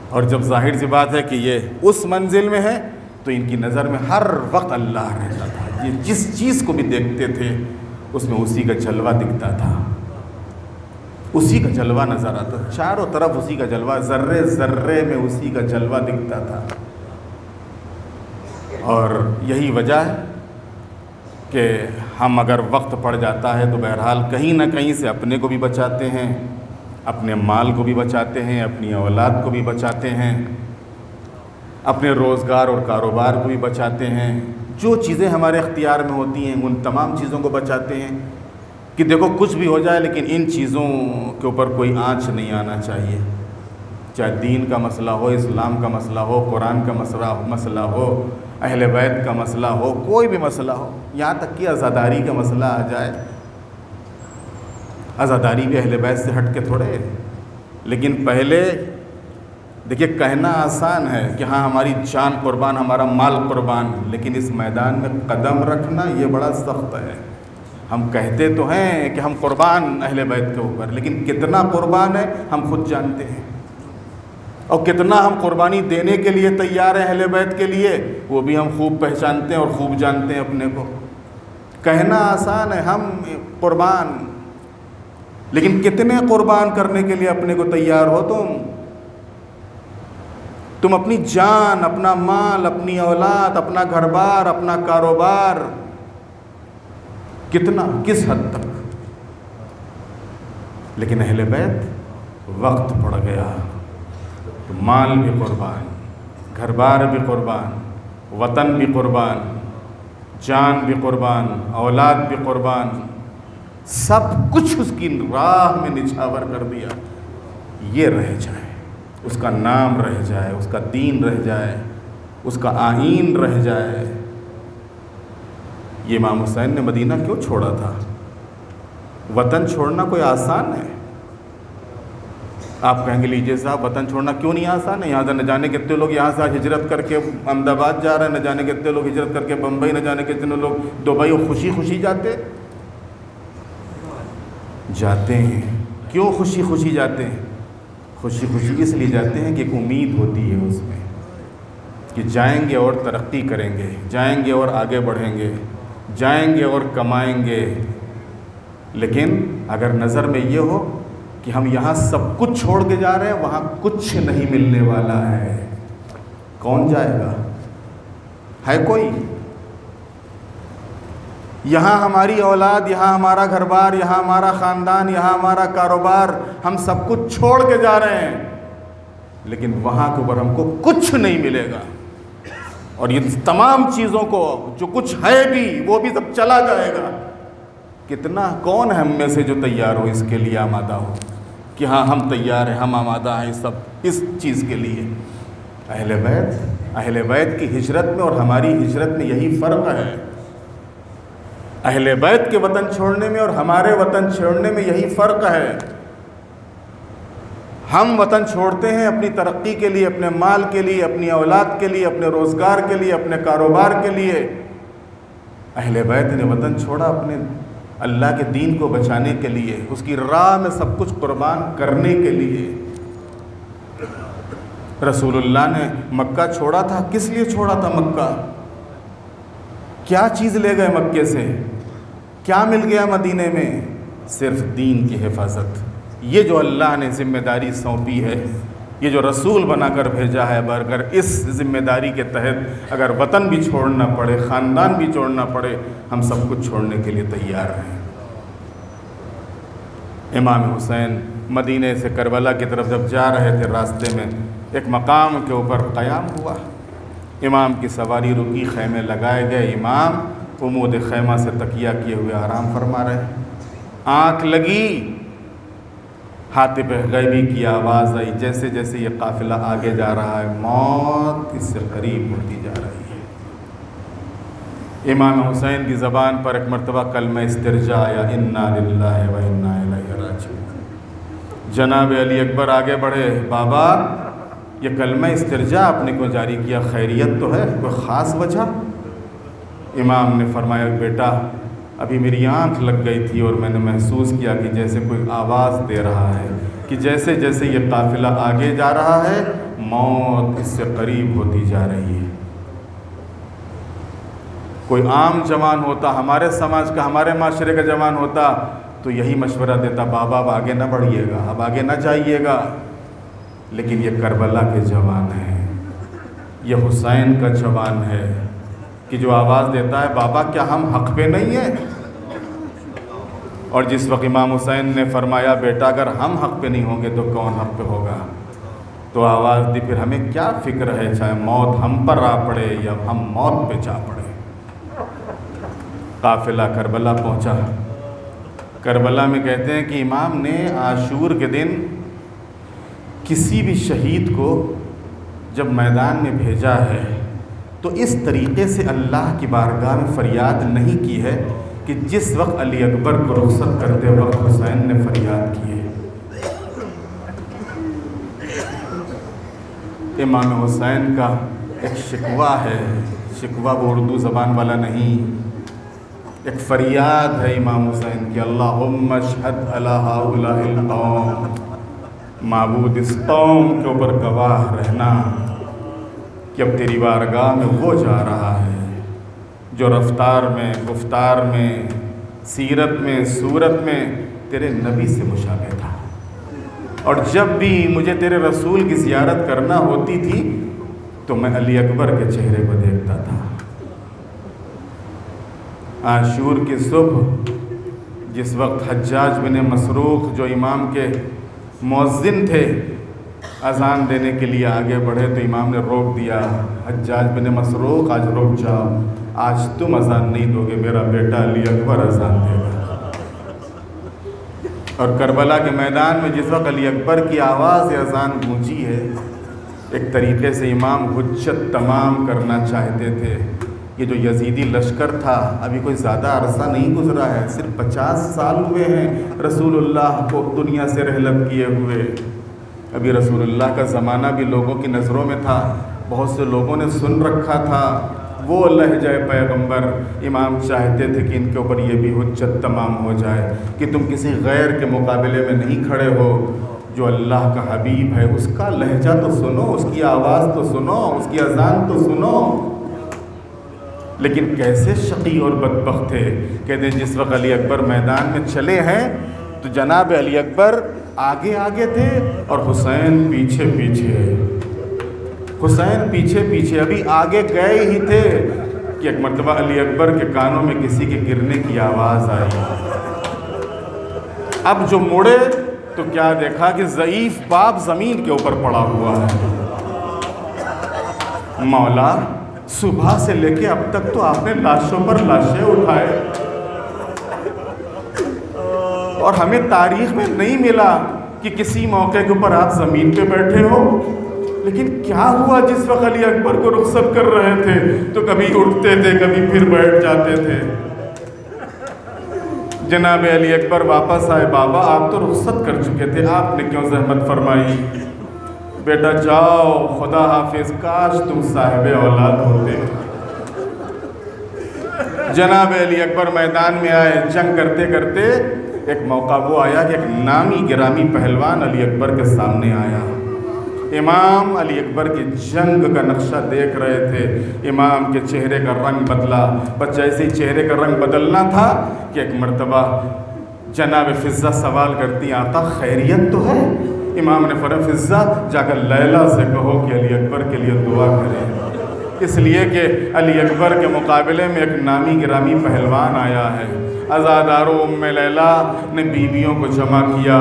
اور جب ظاہر سی بات ہے کہ یہ اس منزل میں ہے تو ان کی نظر میں ہر وقت اللہ رہتا تھا، یہ جس چیز کو بھی دیکھتے تھے اس میں اسی کا جلوہ دکھتا تھا، اسی کا جلوہ نظر آتا، چاروں طرف اسی کا جلوہ، ذرے ذرے میں اسی کا جلوہ دکھتا تھا۔ اور یہی وجہ ہے کہ ہم اگر وقت پڑ جاتا ہے تو بہرحال کہیں نہ کہیں سے اپنے کو بھی بچاتے ہیں، اپنے مال کو بھی بچاتے ہیں، اپنی اولاد کو بھی بچاتے ہیں، اپنے روزگار اور کاروبار کو بھی بچاتے ہیں، جو چیزیں ہمارے اختیار میں ہوتی ہیں ان تمام چیزوں کو بچاتے ہیں کہ دیکھو کچھ بھی ہو جائے لیکن ان چیزوں کے اوپر کوئی آنچ نہیں آنا چاہیے، چاہے دین کا مسئلہ ہو، اسلام کا مسئلہ ہو، قرآن کا مسئلہ ہو، اہل بیت کا مسئلہ ہو، کوئی بھی مسئلہ ہو، یہاں تک کہ عزاداری کا مسئلہ آ جائے، عزاداری بھی اہل بیت سے ہٹ کے تھوڑے ہے۔ لیکن پہلے دیکھیے کہنا آسان ہے کہ ہاں ہماری جان قربان، ہمارا مال قربان، لیکن اس میدان میں قدم رکھنا یہ بڑا سخت ہے۔ ہم کہتے تو ہیں کہ ہم قربان اہل بیت کے اوپر، لیکن کتنا قربان ہے ہم خود جانتے ہیں، اور کتنا ہم قربانی دینے کے لیے تیار ہیں اہل بیت کے لیے وہ بھی ہم خوب پہچانتے ہیں اور خوب جانتے ہیں اپنے کو۔ کہنا آسان ہے ہم قربان، لیکن کتنے قربان کرنے کے لیے اپنے کو تیار ہو تم اپنی جان، اپنا مال، اپنی اولاد، اپنا گھر بار، اپنا کاروبار، کتنا، کس حد تک؟ لیکن اہل بیت وقت پڑ گیا تو مال بھی قربان، گھر بار بھی قربان، وطن بھی قربان، جان بھی قربان، اولاد بھی قربان، سب کچھ اس کی راہ میں نچھاور کر دیا۔ یہ رہ جائے، اس کا نام رہ جائے، اس کا دین رہ جائے، اس کا آئین رہ جائے۔ یہ امام حسین نے مدینہ کیوں چھوڑا تھا؟ وطن چھوڑنا کوئی آسان ہے؟ آپ کہیں گے لیجیے صاحب وطن چھوڑنا کیوں نہیں آسان ہے؟ یہاں سے نہ جانے کتنے لوگ یہاں سے ہجرت کر کے احمد آباد جا رہے ہیں، نہ جانے کتنے لوگ ہجرت کر کے بمبئی، نہ جانے کتنے لوگ دبئی، خوشی خوشی جاتے ہیں۔ کیوں خوشی خوشی جاتے ہیں؟ خوشی خوشی اس لیے جاتے ہیں کہ ایک امید ہوتی ہے اس میں کہ جائیں گے اور ترقی کریں گے، جائیں گے اور آگے بڑھیں گے، جائیں گے اور کمائیں گے۔ لیکن اگر نظر میں یہ ہو کہ ہم یہاں سب کچھ چھوڑ کے جا رہے ہیں، وہاں کچھ نہیں ملنے والا ہے، کون جائے گا؟ ہے کوئی؟ یہاں ہماری اولاد، یہاں ہمارا گھر بار، یہاں ہمارا خاندان، یہاں ہمارا کاروبار، ہم سب کچھ چھوڑ کے جا رہے ہیں، لیکن وہاں کے اوپر ہم کو کچھ نہیں ملے گا، اور یہ تمام چیزوں کو جو کچھ ہے بھی وہ بھی سب چلا جائے گا۔ کتنا، کون ہے ہم میں سے جو تیار ہو اس کے لیے، آمادہ ہو کہ ہاں ہم تیار ہیں، ہم آمادہ ہیں سب اس چیز کے لیے؟ اہل بیت کی ہجرت میں اور ہماری ہجرت میں یہی فرق ہے۔ اہل بیت کے وطن چھوڑنے میں اور ہمارے وطن چھوڑنے میں یہی فرق ہے۔ ہم وطن چھوڑتے ہیں اپنی ترقی کے لیے، اپنے مال کے لیے، اپنی اولاد کے لیے، اپنے روزگار کے لیے، اپنے کاروبار کے لیے۔ اہل بیت نے وطن چھوڑا اپنے اللہ کے دین کو بچانے کے لیے، اس کی راہ میں سب کچھ قربان کرنے کے لیے۔ رسول اللہ نے مکہ چھوڑا تھا، کس لیے چھوڑا تھا مکہ؟ کیا چیز لے گئے مکے سے؟ کیا مل گیا مدینے میں؟ صرف دین کی حفاظت۔ یہ جو اللہ نے ذمہ داری سونپی ہے، یہ جو رسول بنا کر بھیجا ہے، اگر اس ذمہ داری کے تحت اگر وطن بھی چھوڑنا پڑے، خاندان بھی چھوڑنا پڑے، ہم سب کچھ چھوڑنے کے لیے تیار ہیں۔ امام حسین مدینے سے کربلا کی طرف جب جا رہے تھے، راستے میں ایک مقام کے اوپر قیام ہوا، امام کی سواری رکی، خیمے لگائے گئے، امام عمود خیمہ سے تکیہ کیے ہوئے آرام فرما رہے ہیں۔ آنکھ لگی، ہاتف غیبی کی آواز آئی، جیسے جیسے یہ قافلہ آگے جا رہا ہے، موت اس سے قریب ہوتی جا رہی ہے۔ امام حسین کی زبان پر ایک مرتبہ کلمہ استرجاع آیا، انا للہ و انا الیہ راجعون۔ جناب علی اکبر آگے بڑھے، بابا یہ کلمہ استرجاع آپ نے کو جاری کیا، خیریت تو ہے، کوئی خاص وجہ؟ امام نے فرمایا، بیٹا ابھی میری آنکھ لگ گئی تھی اور میں نے محسوس کیا کہ جیسے کوئی آواز دے رہا ہے کہ جیسے جیسے یہ قافلہ آگے جا رہا ہے، موت اس سے قریب ہوتی جا رہی ہے۔ کوئی عام جوان ہوتا، ہمارے سماج کا، ہمارے معاشرے کا جوان ہوتا تو یہی مشورہ دیتا، بابا اب آگے نہ بڑھیے گا، اب آگے نہ جائیے گا۔ لیکن یہ کربلا کے جوان ہیں، یہ حسین کا جوان ہے کہ جو آواز دیتا ہے، بابا کیا ہم حق پہ نہیں ہیں؟ اور جس وقت امام حسین نے فرمایا، بیٹا اگر ہم حق پہ نہیں ہوں گے تو کون حق پہ ہوگا؟ تو آواز دی، پھر ہمیں کیا فکر ہے، چاہے موت ہم پر آ پڑے یا ہم موت پہ جا پڑے، قافلہ کربلا پہنچا۔ کربلا میں کہتے ہیں کہ امام نے عاشور کے دن کسی بھی شہید کو جب میدان میں بھیجا ہے تو اس طریقے سے اللہ کی بارگاہ میں فریاد نہیں کی ہے کہ جس وقت علی اکبر کو رخصت کرتے وقت حسین نے فریاد کی ہے۔ امام حسین کا ایک شکوہ ہے، شکوہ وہ اردو زبان والا نہیں، ایک فریاد ہے امام حسین کی، اللہم اشہد علی ہؤلاء القوم، معبود اس قوم کے اوپر گواہ رہنا کہ اب تیری بارگاہ میں وہ جا رہا ہے جو رفتار میں، گفتار میں، سیرت میں، صورت میں تیرے نبی سے مشابہ تھا، اور جب بھی مجھے تیرے رسول کی زیارت کرنا ہوتی تھی تو میں علی اکبر کے چہرے کو دیکھتا تھا۔ عاشور کی صبح جس وقت حجاج بن مسروق جو امام کے مؤذن تھے اذان دینے کے لیے آگے بڑھے تو امام نے روک دیا، حجاج بن مسروق آج رک جاؤ، آج تم اذان نہیں دو گے، میرا بیٹا علی اکبر اذان دے گا۔ اور کربلا کے میدان میں جس وقت علی اکبر کی آواز اذان گونجی ہے، ایک طریقے سے امام حجت تمام کرنا چاہتے تھے۔ یہ جو یزیدی لشکر تھا ابھی کوئی زیادہ عرصہ نہیں گزرا ہے، صرف 50 سال ہوئے ہیں رسول اللہ کو دنیا سے رحلت کیے ہوئے۔ ابھی رسول اللہ کا زمانہ بھی لوگوں کی نظروں میں تھا، بہت سے لوگوں نے سن رکھا تھا وہ لہجہ پیغمبر۔ امام چاہتے تھے کہ ان کے اوپر یہ بھی حجت تمام ہو جائے کہ تم کسی غیر کے مقابلے میں نہیں کھڑے ہو، جو اللہ کا حبیب ہے اس کا لہجہ تو سنو، اس کی آواز تو سنو، اس کی اذان تو سنو۔ لیکن کیسے شقی اور بدبخت تھے، کہتے ہیں جس وقت علی اکبر میدان میں چلے ہیں تو جناب علی اکبر آگے آگے تھے اور حسین پیچھے پیچھے، حسین پیچھے پیچھے، ابھی آگے گئے ہی تھے کہ ایک مرتبہ علی اکبر کے کانوں میں کسی کے گرنے کی آواز آئی۔ اب جو مڑے تو کیا دیکھا کہ ضعیف باپ زمین کے اوپر پڑا ہوا ہے۔ مولا صبح سے لے کے اب تک تو آپ نے لاشوں پر لاشیں اٹھائے اور ہمیں تاریخ میں نہیں ملا کہ کسی موقع کے اوپر آپ زمین پہ بیٹھے ہو، لیکن کیا ہوا جس وقت علی اکبر کو رخصت کر رہے تھے تو کبھی اٹھتے تھے کبھی پھر بیٹھ جاتے تھے۔ جناب علی اکبر واپس آئے، بابا آپ تو رخصت کر چکے تھے، آپ نے کیوں زحمت فرمائی؟ بیٹا جاؤ، خدا حافظ، کاش تم صاحب اولاد ہوتے۔ جناب علی اکبر میدان میں آئے، جنگ کرتے کرتے ایک موقع وہ آیا کہ ایک نامی گرامی پہلوان علی اکبر کے سامنے آیا۔ امام علی اکبر کی جنگ کا نقشہ دیکھ رہے تھے، امام کے چہرے کا رنگ بدلا، بس جیسے ہی چہرے کا رنگ بدلنا تھا کہ ایک مرتبہ جناب فضہ سوال کرتی، آقا خیریت تو ہے؟ امام نے فرمایا فضہ جا کر لیلا سے کہو کہ علی اکبر کے لیے دعا کرے، اس لیے کہ علی اکبر کے مقابلے میں ایک نامی گرامی پہلوان آیا ہے۔ عزادارو ام لیلا نے بیویوں کو جمع کیا،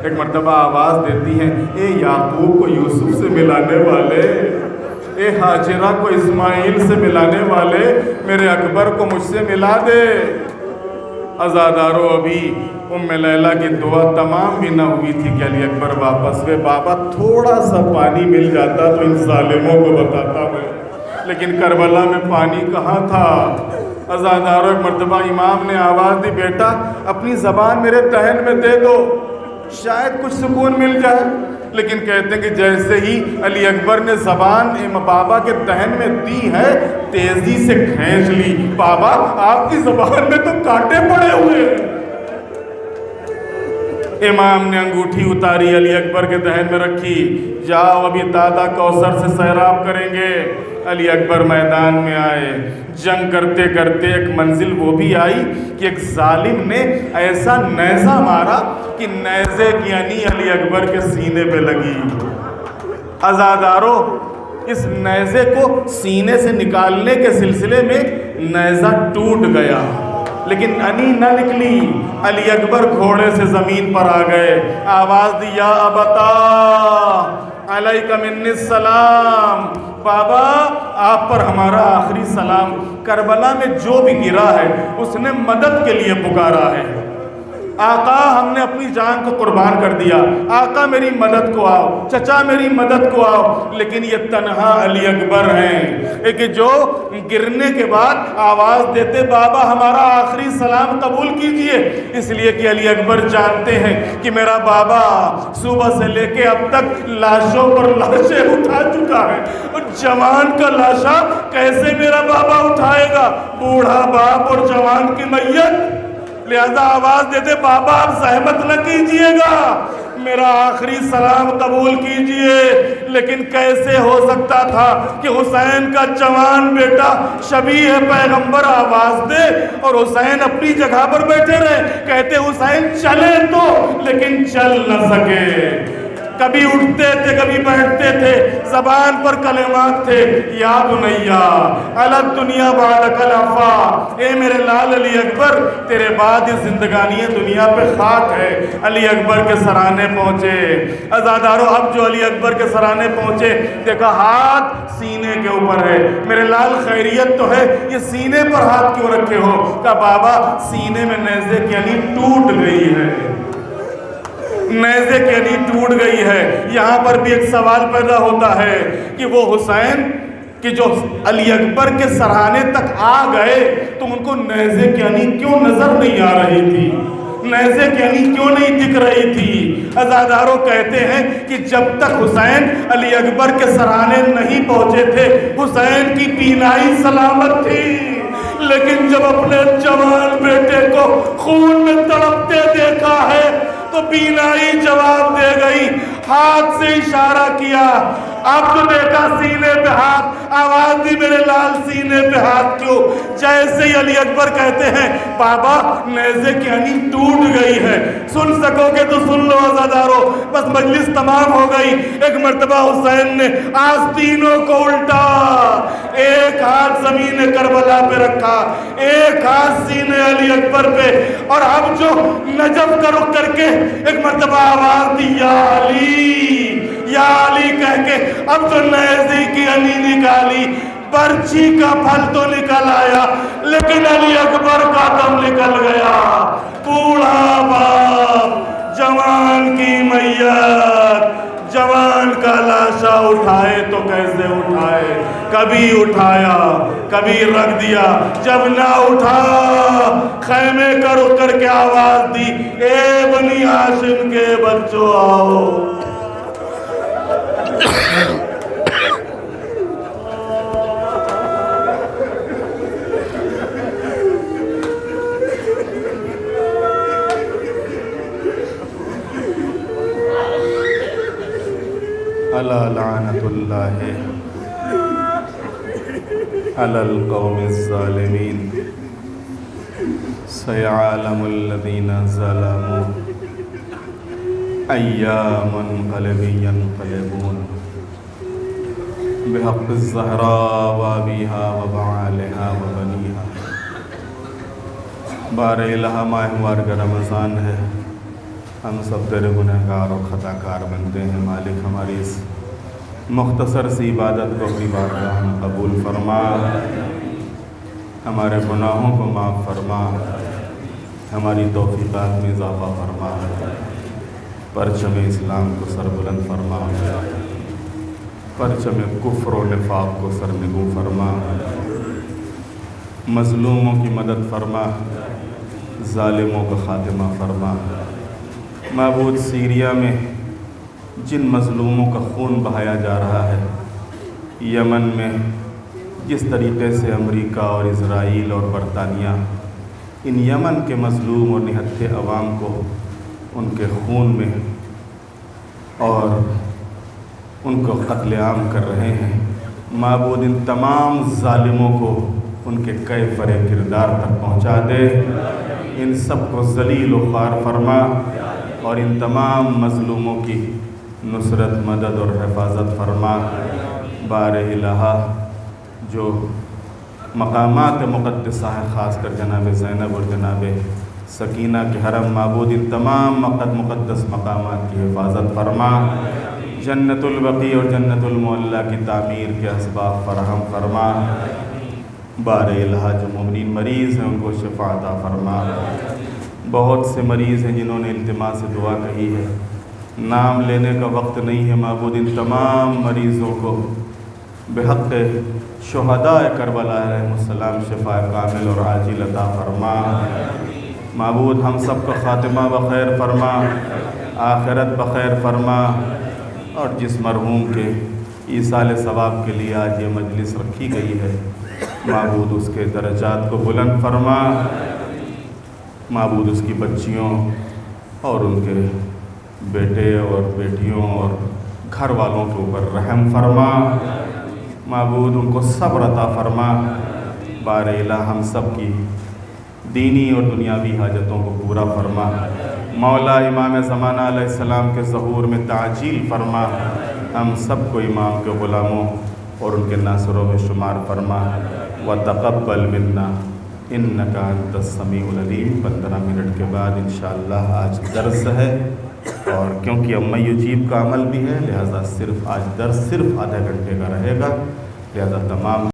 ایک مرتبہ آواز دیتی ہیں، اے یعقوب کو یوسف سے ملانے والے، اے ہاجرہ کو اسماعیل سے ملانے والے، میرے اکبر کو مجھ سے ملا دے۔ عزادارو ابھی ام لیلا کی دعا تمام بھی نہ ہوئی تھی کہ علی اکبر واپس ہوئے، بابا تھوڑا سا پانی مل جاتا تو ان ظالموں کو بتاتا میں، لیکن کربلا میں پانی کہاں تھا۔ عزادارو ایک مرتبہ امام نے آواز دی، بیٹا اپنی زبان میرے دہن میں دے دو، شاید کچھ سکون مل جائے، لیکن کہتے ہیں کہ جیسے ہی علی اکبر نے زبان بابا کے دہن میں دی ہے تیزی سے کھینچ لی، بابا آپ کی زبان میں تو کانٹے پڑے ہوئے ہیں۔ امام نے انگوٹھی اتاری، علی اکبر کے دہن میں رکھی، جاؤ ابھی دادا کوثر سے سیراب کریں گے۔ علی اکبر میدان میں آئے، جنگ کرتے کرتے ایک منزل وہ بھی آئی کہ ایک ظالم نے ایسا نیزہ مارا کہ نیزے کی انی علی اکبر کے سینے پہ لگی۔ عزادارو اس نیزے کو سینے سے نکالنے کے سلسلے میں نیزہ ٹوٹ گیا، لیکن انی نہ نکلی۔ علی اکبر گھوڑے سے زمین پر آ گئے، آواز دی یا ابتا علیک منی السلام، بابا آپ پر ہمارا آخری سلام، کربلا میں جو بھی گرا ہے اس نے مدد کے لیے پکارا ہے، آقا ہم نے اپنی جان کو قربان کر دیا، آقا میری مدد کو آؤ، چچا میری مدد کو آؤ، لیکن یہ تنہا علی اکبر ہیں کہ جو گرنے کے بعد آواز دیتے بابا ہمارا آخری سلام قبول کیجئے، اس لیے کہ علی اکبر جانتے ہیں کہ میرا بابا صبح سے لے کے اب تک لاشوں پر لاشیں اٹھا چکا ہے، اور جوان کا لاشا کیسے میرا بابا اٹھائے گا، بوڑھا باپ اور جوان کی میت، لہذا آواز دیتے بابا آپ زحمت نہ کیجئے گا، میرا آخری سلام قبول کیجئے۔ لیکن کیسے ہو سکتا تھا کہ حسین کا جوان بیٹا شبیہ پیغمبر آواز دے اور حسین اپنی جگہ پر بیٹھے رہے، کہتے حسین چلے تو لیکن چل نہ سکے، کبھی اٹھتے تھے کبھی بیٹھتے تھے، زبان پر کلمات تھے، یا بنیا علی الدنیا بعدک الوفا، اے میرے لال علی اکبر تیرے بعد یہ زندگانی دنیا پہ خاک ہے۔ علی اکبر کے سرانے پہنچے، عزادارو اب جو علی اکبر کے سرانے پہنچے، دیکھا ہاتھ سینے کے اوپر ہے، میرے لال خیریت تو ہے، یہ سینے پر ہاتھ کیوں رکھے ہو؟ کہا بابا سینے میں نیزے کی علی ٹوٹ گئی ہے، نیزے کی علی ٹوٹ گئی ہے۔ یہاں پر بھی ایک سوال پیدا ہوتا ہے کہ وہ حسین کہ جو علی اکبر کے سرانے تک آ گئے تو ان کو نیزے کی علی کیوں نظر نہیں آ رہی تھی، نیزے کی علی کیوں نہیں دکھ رہی تھی؟ عزاداروں کہتے ہیں کہ جب تک حسین علی اکبر کے سرانے نہیں پہنچے تھے حسین کی بینائی سلامت تھی، لیکن جب اپنے جوان بیٹے کو خون میں تڑپتے دیکھا ہے تو بینائی جواب دے گئی، ہاتھ سے اشارہ کیا، اب تو دیکھا سینے پہ ہاتھ، آواز دی میرے لال سینے پہ ہاتھ کیوں؟ جیسے ہی علی اکبر کہتے ہیں بابا نیزے کی علی ٹوٹ گئی ہے، سن سکو گے تو سن لو عزادارو، بس مجلس تمام ہو گئی۔ ایک مرتبہ حسین نے آستینوں کو الٹا، ایک ہاتھ زمین کربلا پہ رکھا، ایک ہاتھ سینے علی اکبر پہ، اور اب جو نجف کا رخ کر کے ایک مرتبہ آواز دی یا علی یا علی کہہ کے اب جو نیزے کی علی نکالی، برچھی کا پھل تو نکل آیا لیکن علی اکبر کا دم نکل گیا، بوڑھا باپ جوان کی میت، جوان کا لاشا اٹھائے تو کیسے اٹھائے، کبھی اٹھایا کبھی رکھ دیا، جب نہ اٹھا خیمے کا رخ کر کے آواز دی اے بنی ہاشم کے بچوں آؤ، الا لعنت اللہ علی القوم الظالمین، سیعلم الذین ظلموا ایام منقلب ینقلبون، بحق الزہراء وابیہا وبعالہا وبنیہا۔ بار الہ ماہ مبارک رمضان ہے، ہم سب تیرے گنہگار اور خطا کار بنتے ہیں، مالک ہماری اس مختصر سی عبادت کو اپنی بارگاہ میں قبول فرما، ہمارے گناہوں کو معاف فرما، ہماری توفیقات میں اضافہ فرما، پرچم اسلام کو سر بلند فرما، پرچم کفر و نفاق کو سر نگو فرما، مظلوموں کی مدد فرما، ظالموں کا خاتمہ فرما۔ معبود سیریا میں جن مظلوموں کا خون بہایا جا رہا ہے، یمن میں جس طریقے سے امریکہ اور اسرائیل اور برطانیہ ان یمن کے مظلوم اور نہتے عوام کو ان کے خون میں اور ان کو قتل عام کر رہے ہیں، معبود ان تمام ظالموں کو ان کے کیفر کردار تک پہنچا دے، ان سب کو ذلیل و خوار فرما، اور ان تمام مظلوموں کی نصرت مدد اور حفاظت فرما۔ بار الہ جو مقامات مقدسہ ہیں، خاص کر جناب زینب اور جناب سکینہ کے حرم، معبود ان تمام مقدس مقامات کی حفاظت فرما، جنت البقیع اور جنت المعلیٰ کی تعمیر کے اسباب فراہم فرما۔ بار الہ جو مومنین مریض ہیں ان کو شفا عطا فرما۔ بہت سے مریض ہیں جنہوں نے التماس سے دعا کہی ہے، نام لینے کا وقت نہیں ہے معبود، ان تمام مریضوں کو بحق شہداء کربلا علیہم السلام شفا کامل اور عاجل عطا فرما۔ معبود ہم سب کا خاتمہ بخیر فرما، آخرت بخیر فرما، اور جس مرحوم کے ایصال ثواب کے لیے آج یہ مجلس رکھی گئی ہے معبود اس کے درجات کو بلند فرما۔ معبود اس کی بچیوں اور ان کے بیٹے اور بیٹیوں اور گھر والوں کے اوپر رحم فرما۔ معبود ان کو صبر عطا فرما۔ بار الہ ہم سب کی دینی اور دنیاوی حاجتوں کو پورا فرما۔ مولا امام زمانہ علیہ السلام کے ظہور میں تعجیل فرما۔ ہم سب کو امام کے غلاموں اور ان کے ناصروں میں شمار فرما۔ وتقبل منا انک انت السمیع العلیم۔ 15 منٹ کے بعد انشاءاللہ آج درس ہے، اور کیونکہ اب یجیب کا عمل بھی ہے لہذا آج درس صرف آدھے گھنٹے کا رہے گا، لہذا تمام